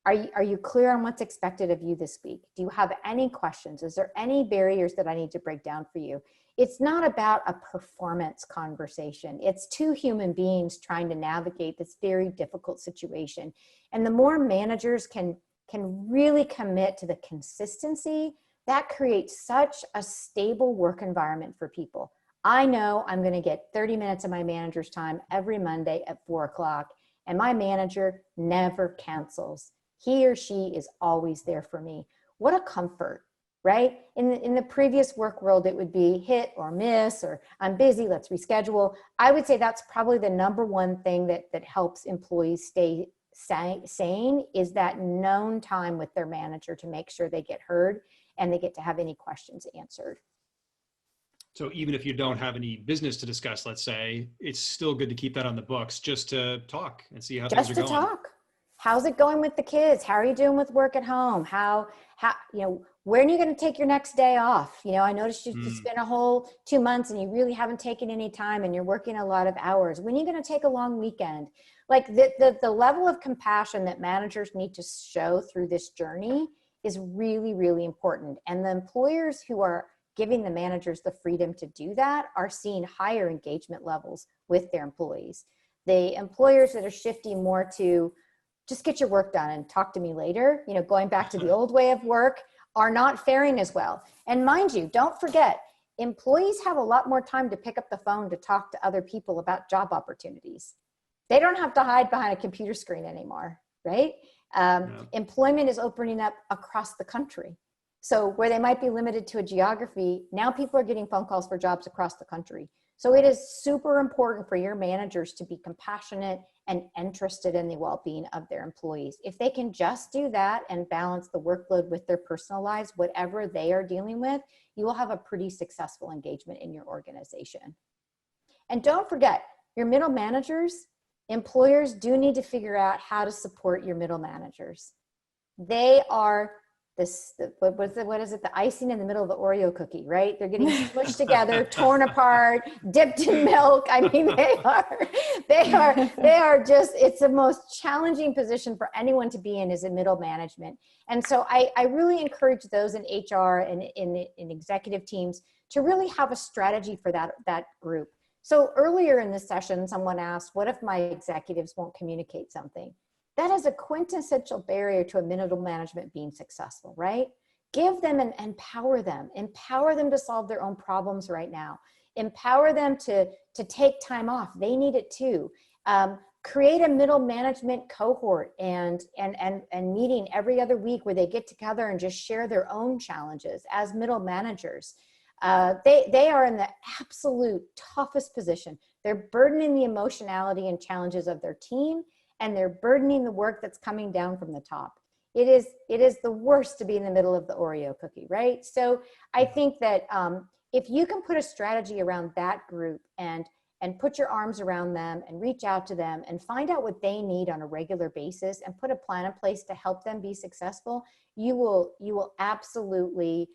Are you clear on what's expected of you this week? Do you have any questions? Is there any barriers that I need to break down for you? It's not about a performance conversation. It's two human beings trying to navigate this very difficult situation. And the more managers can really commit to the consistency, that creates such a stable work environment for people. I know I'm going to get 30 minutes of my manager's time every Monday at 4 o'clock, and my manager never cancels. He or she is always there for me. What a comfort. right? In the previous work world, it would be hit or miss, or I'm busy, let's reschedule. I would say that's probably the number one thing that helps employees stay sane, is that known time with their manager to make sure they get heard and they get to have any questions answered. So even if you don't have any business to discuss, let's say, it's still good to keep that on the books just to talk and see how things are going. Just to talk. How's it going with the kids? How are you doing with work at home? How, when are you going to take your next day off? I noticed it's been a whole 2 months and you really haven't taken any time and you're working a lot of hours. When are you going to take a long weekend? Like the level of compassion that managers need to show through this journey is really, really important. And the employers who are giving the managers the freedom to do that are seeing higher engagement levels with their employees. The employers that are shifting more to just get your work done and talk to me later, going back to the old way of work, are not faring as well. And mind you, don't forget, employees have a lot more time to pick up the phone to talk to other people about job opportunities. They don't have to hide behind a computer screen anymore, right? Employment is opening up across the country. So where they might be limited to a geography, now people are getting phone calls for jobs across the country. So it is super important for your managers to be compassionate and interested in the well-being of their employees. If they can just do that and balance the workload with their personal lives, whatever they are dealing with, you will have a pretty successful engagement in your organization. And don't forget, your middle managers, employers do need to figure out how to support your middle managers. They are what is it? The icing in the middle of the Oreo cookie, right? They're getting smushed together, torn apart, dipped in milk. I mean, they are just, it's the most challenging position for anyone to be in, is in middle management. And so I really encourage those in HR and in executive teams to really have a strategy for that group. So earlier in this session, someone asked, what if my executives won't communicate something? That is a quintessential barrier to a middle management being successful, right? Give them and empower them to solve their own problems right now. Empower them to take time off. They need it too. Create a middle management cohort and meeting every other week where they get together and just share their own challenges as middle managers. They are in the absolute toughest position. They're burdening the emotionality and challenges of their team, and they're burdening the work that's coming down from the top. It is the worst to be in the middle of the Oreo cookie, right? So I think that if you can put a strategy around that group and put your arms around them and reach out to them and find out what they need on a regular basis and put a plan in place to help them be successful, you will absolutely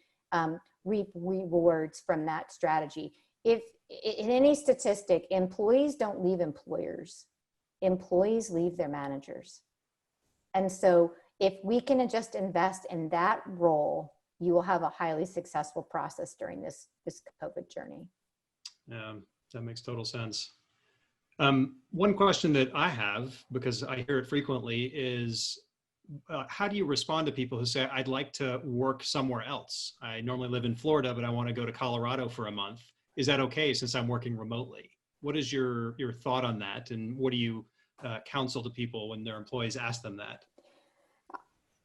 reap rewards from that strategy. If in any statistic, employees don't leave employers. Employees leave their managers. And so if we can just invest in that role, you will have a highly successful process during this COVID journey. Yeah, that makes total sense. One question that I have, because I hear it frequently, is how do you respond to people who say, I'd like to work somewhere else? I normally live in Florida, but I want to go to Colorado for a month. Is that okay since I'm working remotely? What is your thought on that? And what do you counsel to people when their employees ask them that?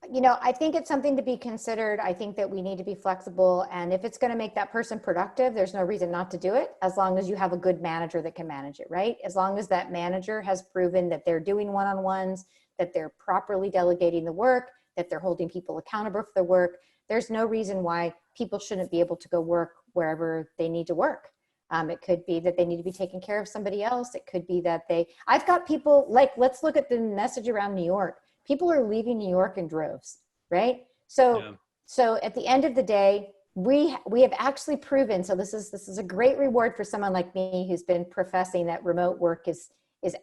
I think it's something to be considered. I think that we need to be flexible. And if it's going to make that person productive, there's no reason not to do it, as long as you have a good manager that can manage it, right? As long as that manager has proven that they're doing one-on-ones, that they're properly delegating the work, that they're holding people accountable for the work, there's no reason why people shouldn't be able to go work wherever they need to work. It could be that they need to be taking care of somebody else. It could be that I've got people, like, let's look at the message around New York. People are leaving New York in droves, right? So at the end of the day, we have actually proven, so this is a great reward for someone like me who's been professing that remote work is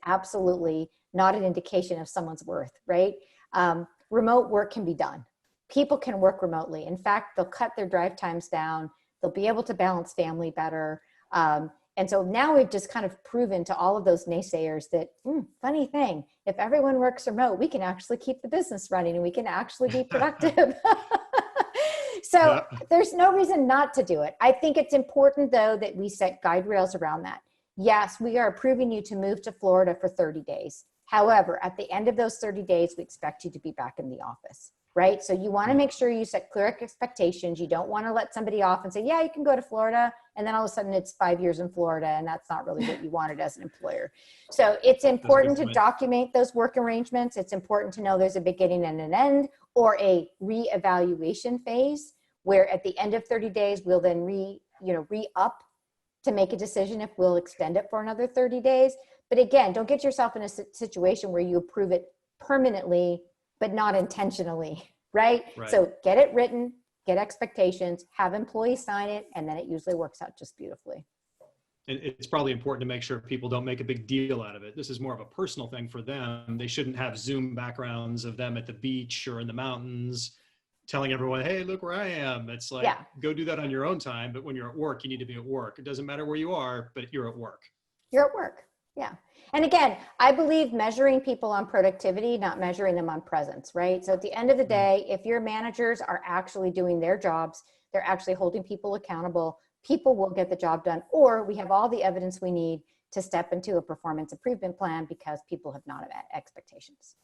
absolutely not an indication of someone's worth, right? Remote work can be done. People can work remotely. In fact, they'll cut their drive times down. They'll be able to balance family better. And so now we've just kind of proven to all of those naysayers that, funny thing, if everyone works remote, we can actually keep the business running and we can actually be productive. So there's no reason not to do it. I think it's important, though, that we set guide rails around that. Yes, we are approving you to move to Florida for 30 days. However, at the end of those 30 days, we expect you to be back in the office. right? So you want to make sure you set clear expectations. You don't want to let somebody off and say, yeah, you can go to Florida. And then all of a sudden it's 5 years in Florida, and that's not really what you wanted as an employer. So it's important to document those work arrangements. It's important to know there's a beginning and an end, or a reevaluation phase, where at the end of 30 days, we'll then re-up to make a decision if we'll extend it for another 30 days. But again, don't get yourself in a situation where you approve it permanently, but not intentionally, right? So get it written, get expectations, have employees sign it, and then it usually works out just beautifully. And it's probably important to make sure people don't make a big deal out of it. This is more of a personal thing for them. They shouldn't have Zoom backgrounds of them at the beach or in the mountains telling everyone, hey, look where I am. It's like, go do that on your own time. But when you're at work, you need to be at work. It doesn't matter where you are, but you're at work. You're at work. Yeah. And again, I believe measuring people on productivity, not measuring them on presence, right? So at the end of the day, if your managers are actually doing their jobs, they're actually holding people accountable, people will get the job done, or we have all the evidence we need to step into a performance improvement plan because people have not met expectations.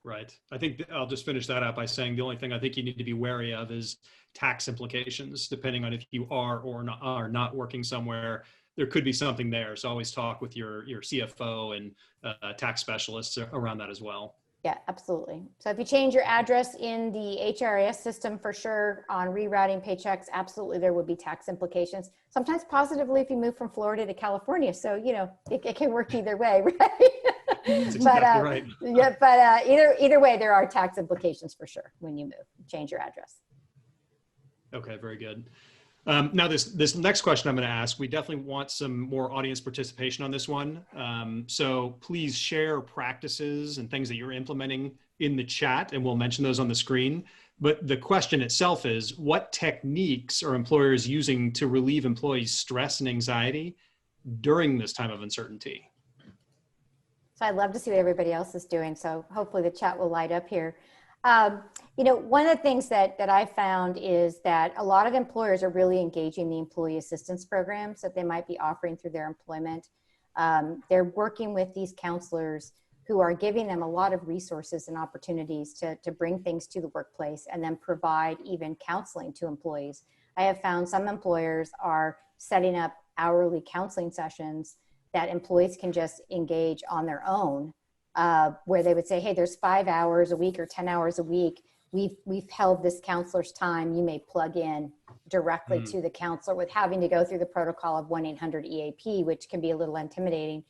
Right. I think I'll just finish that up by saying the only thing I think you need to be wary of is tax implications, depending on if you are or not working somewhere. There could be something there. So always talk with your CFO and tax specialists around that as well. Yeah, absolutely. So if you change your address in the HRIS system, for sure, on rerouting paychecks, absolutely there would be tax implications. Sometimes positively if you move from Florida to California. So, it can work either way, right? That's exactly right. Yeah, but either way, there are tax implications for sure when you move, change your address. Okay, very good. Now this next question I'm going to ask, we definitely want some more audience participation on this one. So please share practices and things that you're implementing in the chat, and we'll mention those on the screen. But the question itself is, what techniques are employers using to relieve employees' stress and anxiety during this time of uncertainty? So I'd love to see what everybody else is doing. So hopefully the chat will light up here. One of the things that I found is that a lot of employers are really engaging the employee assistance programs that they might be offering through their employment. They're working with these counselors who are giving them a lot of resources and opportunities to bring things to the workplace and then provide even counseling to employees. I have found some employers are setting up hourly counseling sessions that employees can just engage on their own, where they would say, hey, there's 5 hours a week or 10 hours a week. We've held this counselor's time. You may plug in directly to the counselor with having to go through the protocol of 1-800-EAP, which can be a little intimidating.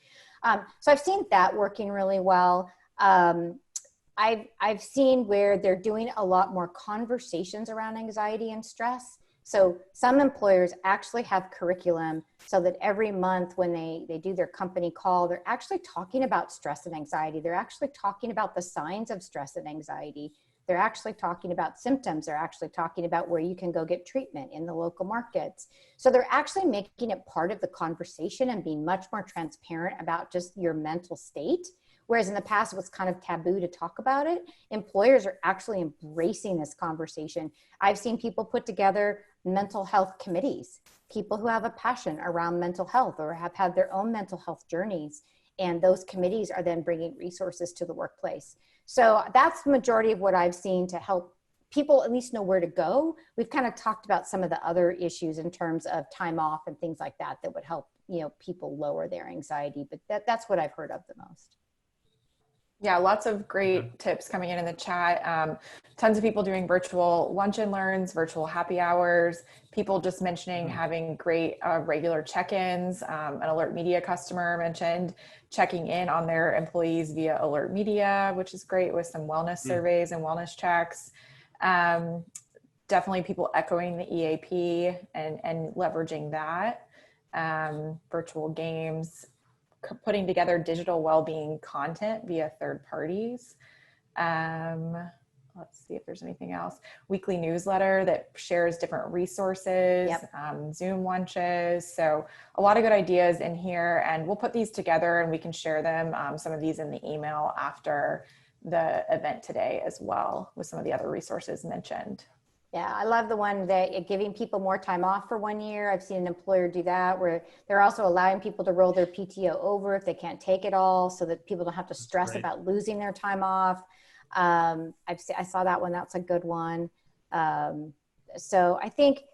So I've seen that working really well. I've seen where they're doing a lot more conversations around anxiety and stress. So some employers actually have curriculum so that every month when they do their company call, they're actually talking about stress and anxiety. They're actually talking about the signs of stress and anxiety. They're actually talking about symptoms. They're actually talking about where you can go get treatment in the local markets. So they're actually making it part of the conversation and being much more transparent about just your mental state. Whereas in the past, it was kind of taboo to talk about it. Employers are actually embracing this conversation. I've seen people put together mental health committees, people who have a passion around mental health or have had their own mental health journeys. And those committees are then bringing resources to the workplace. So that's the majority of what I've seen to help people at least know where to go. We've kind of talked about some of the other issues in terms of time off and things like that would help, people lower their anxiety. But that's what I've heard of the most. Yeah, lots of great tips coming in the chat. Tons of people doing virtual lunch and learns, virtual happy hours, people just mentioning having great regular check-ins. An AlertMedia customer mentioned checking in on their employees via AlertMedia, which is great, with some wellness surveys and wellness checks. Definitely people echoing the EAP and leveraging that. Virtual games, putting together digital well-being content via third parties. Let's see if there's anything else. Weekly newsletter that shares different resources, Zoom lunches. So a lot of good ideas in here, and we'll put these together and we can share them, some of these in the email after the event today as well, with some of the other resources mentioned. Yeah, I love the one that giving people more time off for 1 year. I've seen an employer do that, where they're also allowing people to roll their PTO over if they can't take it all, so that people don't have to stress about losing their time off. I saw that one. That's a good one. So I think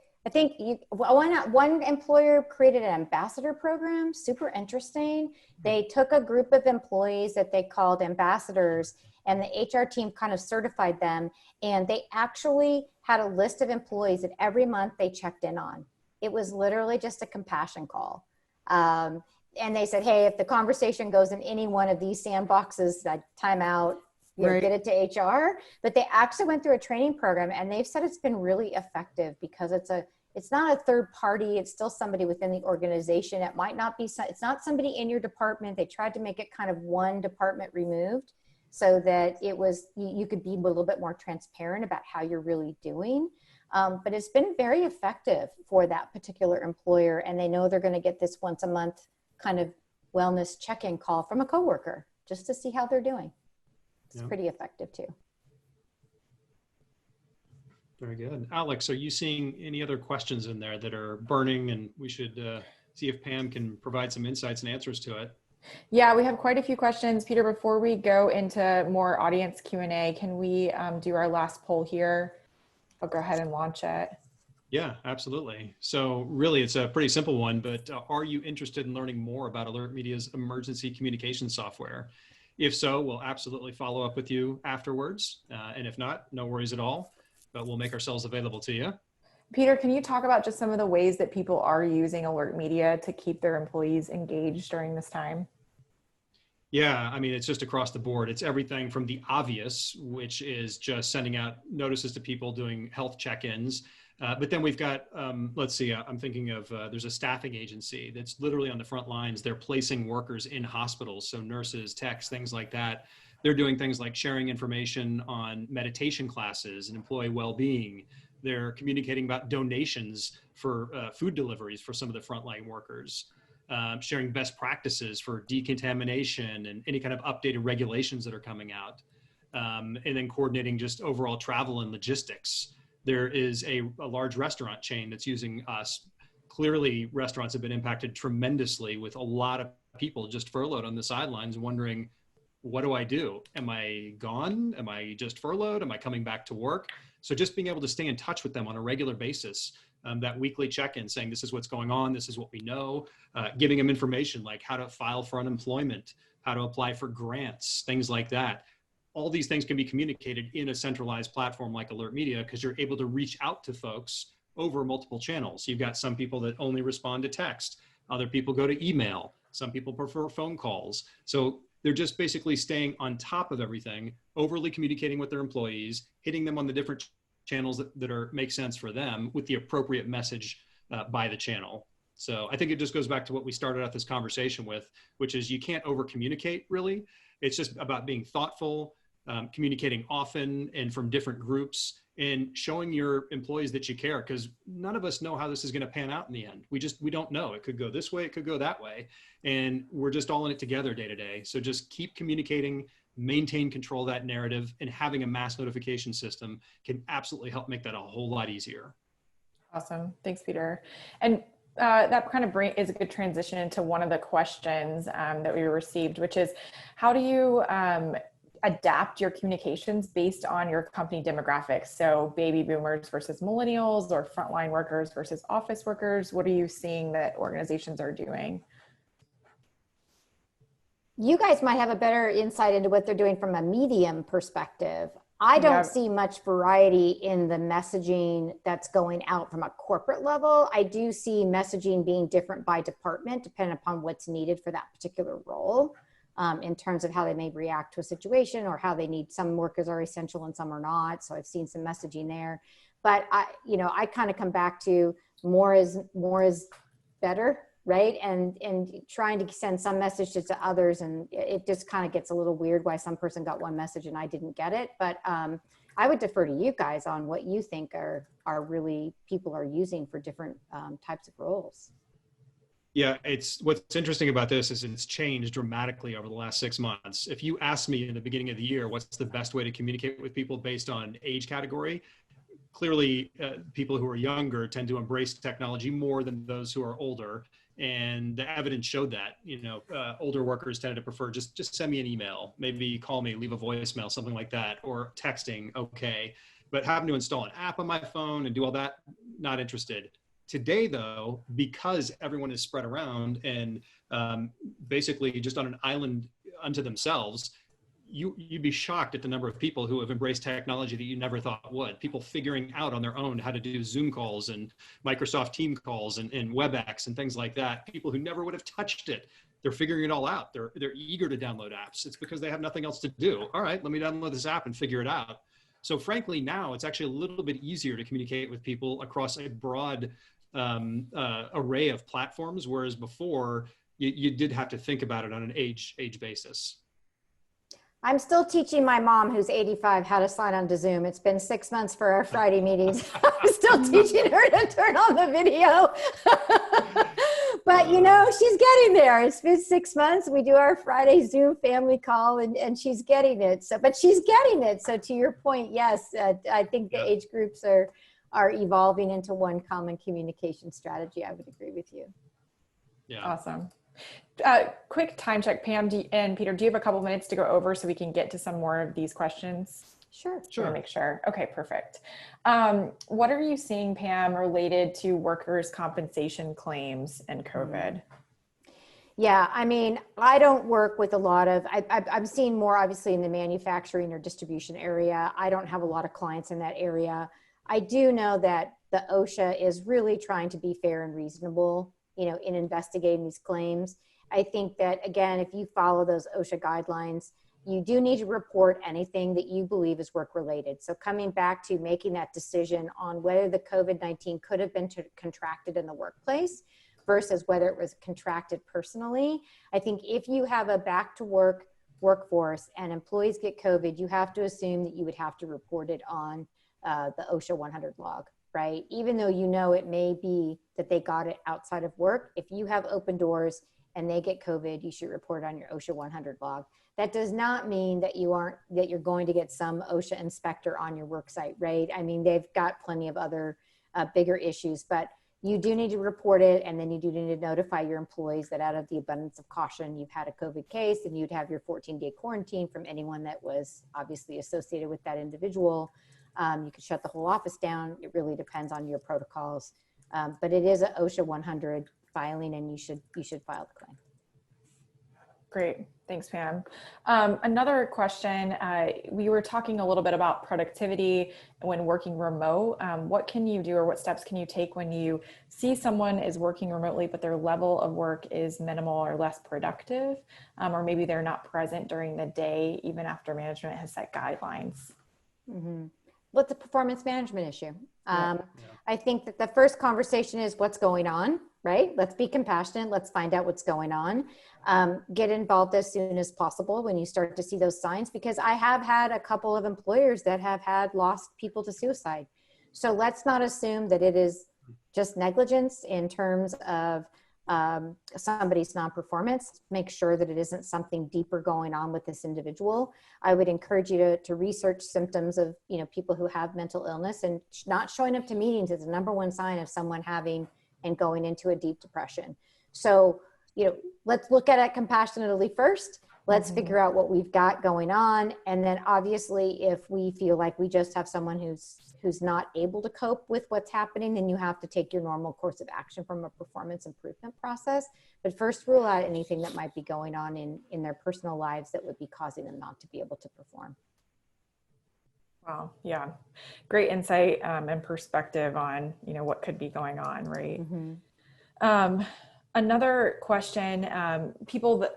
one employer created an ambassador program, super interesting. They took a group of employees that they called ambassadors, and the HR team kind of certified them. And they actually had a list of employees that every month they checked in on. It was literally just a compassion call. And they said, hey, if the conversation goes in any one of these sandboxes, that time out, get it to HR. But they actually went through a training program, and they've said it's been really effective because it's not a third party. It's still somebody within the organization. It might not be, it's not somebody in your department. They tried to make it kind of one department removed so that it was, you could be a little bit more transparent about how you're really doing. But it's been very effective for that particular employer. And they know they're going to get this once a month kind of wellness check-in call from a coworker just to see how they're doing. It's pretty effective too. Very good. Alex, are you seeing any other questions in there that are burning, and we should see if Pam can provide some insights and answers to it? Yeah, we have quite a few questions. Peter, before we go into more audience Q&A, can we do our last poll here? I'll go ahead and launch it. Yeah, absolutely. So really, it's a pretty simple one, but are you interested in learning more about AlertMedia's emergency communication software? If so, we'll absolutely follow up with you afterwards. And if not, no worries at all, but we'll make ourselves available to you. Peter, can you talk about just some of the ways that people are using AlertMedia to keep their employees engaged during this time? Yeah, I mean, it's just across the board. It's everything from the obvious, which is just sending out notices to people, doing health check-ins. But then we've got, let's see, I'm thinking of, there's a staffing agency that's literally on the front lines. They're placing workers in hospitals, so nurses, techs, things like that. They're doing things like sharing information on meditation classes and employee well-being. They're communicating about donations for food deliveries for some of the frontline workers, sharing best practices for decontamination and any kind of updated regulations that are coming out, and then coordinating just overall travel and logistics. There is a large restaurant chain that's using us. Clearly, restaurants have been impacted tremendously with a lot of people just furloughed on the sidelines wondering, what do I do? Am I gone? Am I just furloughed? Am I coming back to work? So just being able to stay in touch with them on a regular basis, that weekly check-in saying, this is what's going on, this is what we know, giving them information like how to file for unemployment, how to apply for grants, things like that. All these things can be communicated in a centralized platform like AlertMedia because you're able to reach out to folks over multiple channels. You've got some people that only respond to text. Other people go to email. Some people prefer phone calls. So they're just basically staying on top of everything, overly communicating with their employees, hitting them on the different channels that make sense for them with the appropriate message by the channel. So I think it just goes back to what we started out this conversation with, which is you can't over communicate really. It's just about being thoughtful, communicating often and from different groups, and showing your employees that you care, because none of us know how this is going to pan out in the end. We don't know. It could go this way, it could go that way, and we're just all in it together day to day. So just keep communicating, maintain control of that narrative, and having a mass notification system can absolutely help make that a whole lot easier. Awesome. Thanks, Peter. And that kind of is a good transition into one of the questions that we received, which is, how do you adapt your communications based on your company demographics? So baby boomers versus millennials, or frontline workers versus office workers. What are you seeing that organizations are doing? You guys might have a better insight into what they're doing from a medium perspective. I don't see much variety in the messaging that's going out from a corporate level. I do see messaging being different by department, depending upon what's needed for that particular role, in terms of how they may react to a situation, or how they need, some workers are essential and some are not. So I've seen some messaging there, but I kind of come back to more is better, right? And trying to send some messages to others, and it just kind of gets a little weird why some person got one message and I didn't get it. But I would defer to you guys on what you think are really people are using for different types of roles. Yeah, what's interesting about this is it's changed dramatically over the last 6 months. If you asked me in the beginning of the year, what's the best way to communicate with people based on age category, clearly people who are younger tend to embrace technology more than those who are older. And the evidence showed that, older workers tended to prefer just send me an email, maybe call me, leave a voicemail, something like that, or texting, okay. But having to install an app on my phone and do all that, not interested. Today, though, because everyone is spread around and basically just on an island unto themselves, you'd be shocked at the number of people who have embraced technology that you never thought would. People figuring out on their own how to do Zoom calls and Microsoft Team calls and WebEx and things like that. People who never would have touched it, they're figuring it all out. They're eager to download apps. It's because they have nothing else to do. All right, let me download this app and figure it out. So frankly, now it's actually a little bit easier to communicate with people across a broad array of platforms, whereas before you did have to think about it on an age basis. I'm still teaching my mom, who's 85, how to sign on to Zoom. It's been 6 months for our Friday meetings. I'm still teaching her to turn on the video. But she's getting there. It's been 6 months. We do our Friday Zoom family call and she's getting it. But she's getting it. So to your point, yes, I think the age groups are evolving into one common communication strategy. I would agree with you. Yeah. Awesome. Quick time check, Pam and Peter, do you have a couple minutes to go over so we can get to some more of these questions? Sure. To make sure. Okay, perfect. What are you seeing, Pam, related to workers' compensation claims and COVID? Yeah, I mean, I don't work with a lot of, I'm seeing more obviously in the manufacturing or distribution area. I don't have a lot of clients in that area. I do know that the OSHA is really trying to be fair and reasonable, in investigating these claims. I think that, again, if you follow those OSHA guidelines, you do need to report anything that you believe is work-related. So coming back to making that decision on whether the COVID-19 could have been contracted in the workplace versus whether it was contracted personally. I think if you have a back-to-work workforce and employees get COVID, you have to assume that you would have to report it on the OSHA 100 log. Right? Even though it may be that they got it outside of work, if you have open doors and they get COVID, you should report on your OSHA 100 log. That does not mean that you're going to get some OSHA inspector on your work site, right? I mean, they've got plenty of other bigger issues, but you do need to report it, and then you do need to notify your employees that out of the abundance of caution, you've had a COVID case, and you'd have your 14-day quarantine from anyone that was obviously associated with that individual. You could shut the whole office down. It really depends on your protocols. But it is an OSHA 100 filing, and you should file the claim. Great. Thanks, Pam. Another question, we were talking a little bit about productivity when working remote. What can you do, or what steps can you take when you see someone is working remotely, but their level of work is minimal or less productive, or maybe they're not present during the day, even after management has set guidelines? Mm-hmm. Well, it's a performance management issue. I think that the first conversation is what's going on, right? Let's be compassionate. Let's find out what's going on. Get involved as soon as possible when you start to see those signs, because I have had a couple of employers that have had lost people to suicide. So let's not assume that it is just negligence in terms of somebody's non-performance. Make sure that it isn't something deeper going on with this individual. I would encourage you to research symptoms of people who have mental illness, and not showing up to meetings is the number one sign of someone having and going into a deep depression. So let's look at it compassionately first. Let's figure out what we've got going on, and then obviously if we feel like we just have someone who's not able to cope with what's happening, then you have to take your normal course of action from a performance improvement process. But first, rule out anything that might be going on in their personal lives that would be causing them not to be able to perform. Wow. Yeah. Great insight and perspective on, what could be going on, right? Mm-hmm. Another question,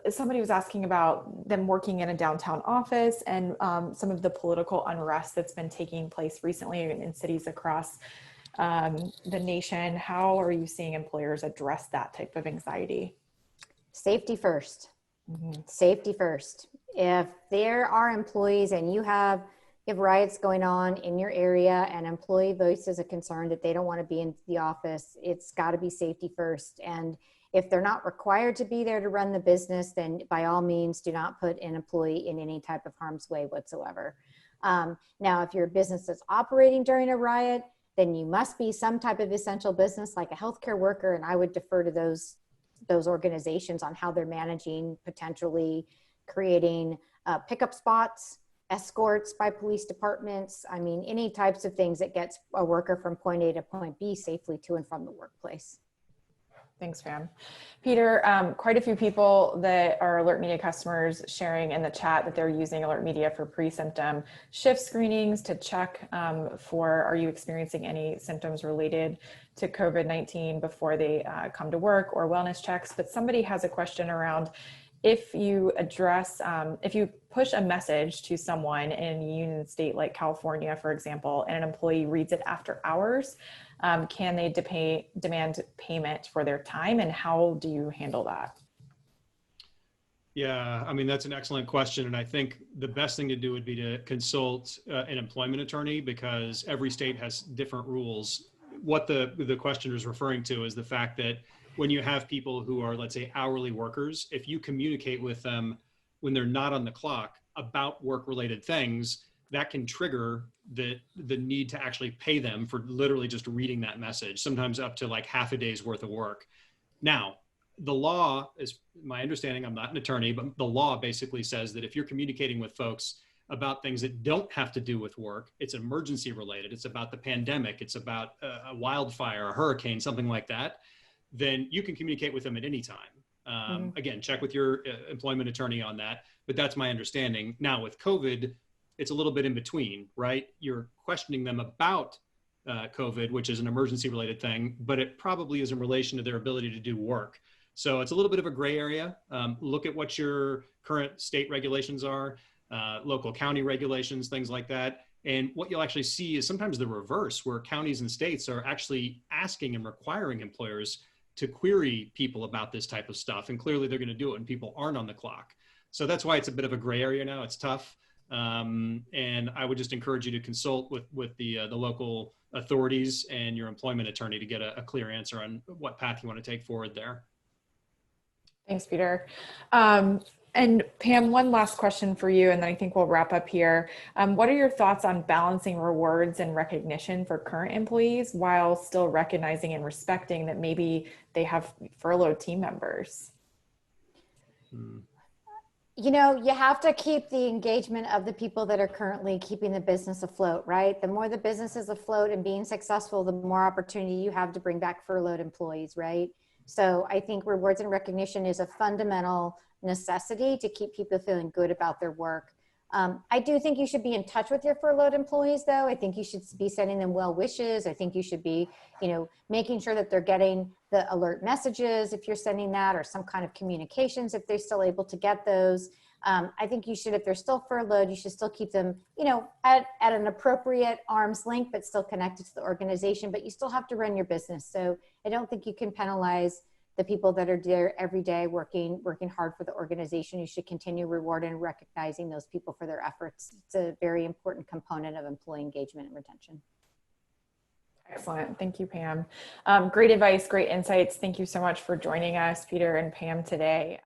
somebody was asking about them working in a downtown office and some of the political unrest that's been taking place recently in cities across the nation. How are you seeing employers address that type of anxiety? Safety first. Mm-hmm. Safety first. If there are employees and you have riots going on in your area and employee voices a concern that they don't want to be in the office, it's got to be safety first. And if they're not required to be there to run the business, then by all means, do not put an employee in any type of harm's way whatsoever. Now, if you're a business that's operating during a riot, then you must be some type of essential business like a healthcare worker, and I would defer to those those organizations on how they're managing, potentially creating pickup spots, escorts by police departments. I mean, any types of things that gets a worker from point A to point B safely to and from the workplace. Thanks, Pam. Peter, quite a few people that are AlertMedia customers sharing in the chat that they're using AlertMedia for pre-symptom shift screenings to check for, are you experiencing any symptoms related to COVID-19 before they come to work, or wellness checks. But somebody has a question around, if you address, if you push a message to someone in a union state like California, for example, and an employee reads it after hours, can they demand payment for their time, and how do you handle that? Yeah, I mean, that's an excellent question. And I think the best thing to do would be to consult an employment attorney, because every state has different rules. What the questioner is referring to is the fact that when you have people who are, let's say, hourly workers, if you communicate with them when they're not on the clock about work-related things, that can trigger the need to actually pay them for literally just reading that message, sometimes up to like half a day's worth of work. Now, the law is, my understanding, I'm not an attorney, but the law basically says that if you're communicating with folks about things that don't have to do with work, it's emergency related, it's about the pandemic, it's about a wildfire, a hurricane, something like that, then you can communicate with them at any time. Again, check with your employment attorney on that, but that's my understanding. Now with COVID, it's a little bit in between, right? You're questioning them about COVID, which is an emergency related thing, but it probably is in relation to their ability to do work. So it's a little bit of a gray area. Look at what your current state regulations are, local county regulations, things like that. And what you'll actually see is sometimes the reverse, where counties and states are actually asking and requiring employers to query people about this type of stuff. And clearly they're going to do it when people aren't on the clock. So that's why it's a bit of a gray area now. It's tough. And I would just encourage you to consult with the local authorities and your employment attorney to get a clear answer on what path you want to take forward there. Thanks, Peter. And Pam, one last question for you, and then I think we'll wrap up here. What are your thoughts on balancing rewards and recognition for current employees while still recognizing and respecting that maybe they have furloughed team members? You know, you have to keep the engagement of the people that are currently keeping the business afloat, right? The more the business is afloat and being successful, the more opportunity you have to bring back furloughed employees, right? So I think rewards and recognition is a fundamental necessity to keep people feeling good about their work. I do think you should be in touch with your furloughed employees, though. I think you should be sending them well wishes. I think you should be, making sure that they're getting the alert messages if you're sending that, or some kind of communications if they're still able to get those. I think you should, if they're still furloughed, you should still keep them, at an appropriate arm's length, but still connected to the organization. But you still have to run your business. So I don't think you can penalize the people that are there every day working hard for the organization. You should continue rewarding and recognizing those people for their efforts. It's a very important component of employee engagement and retention. Excellent. Thank you, Pam. Great advice, great insights. Thank you so much for joining us, Peter and Pam, today.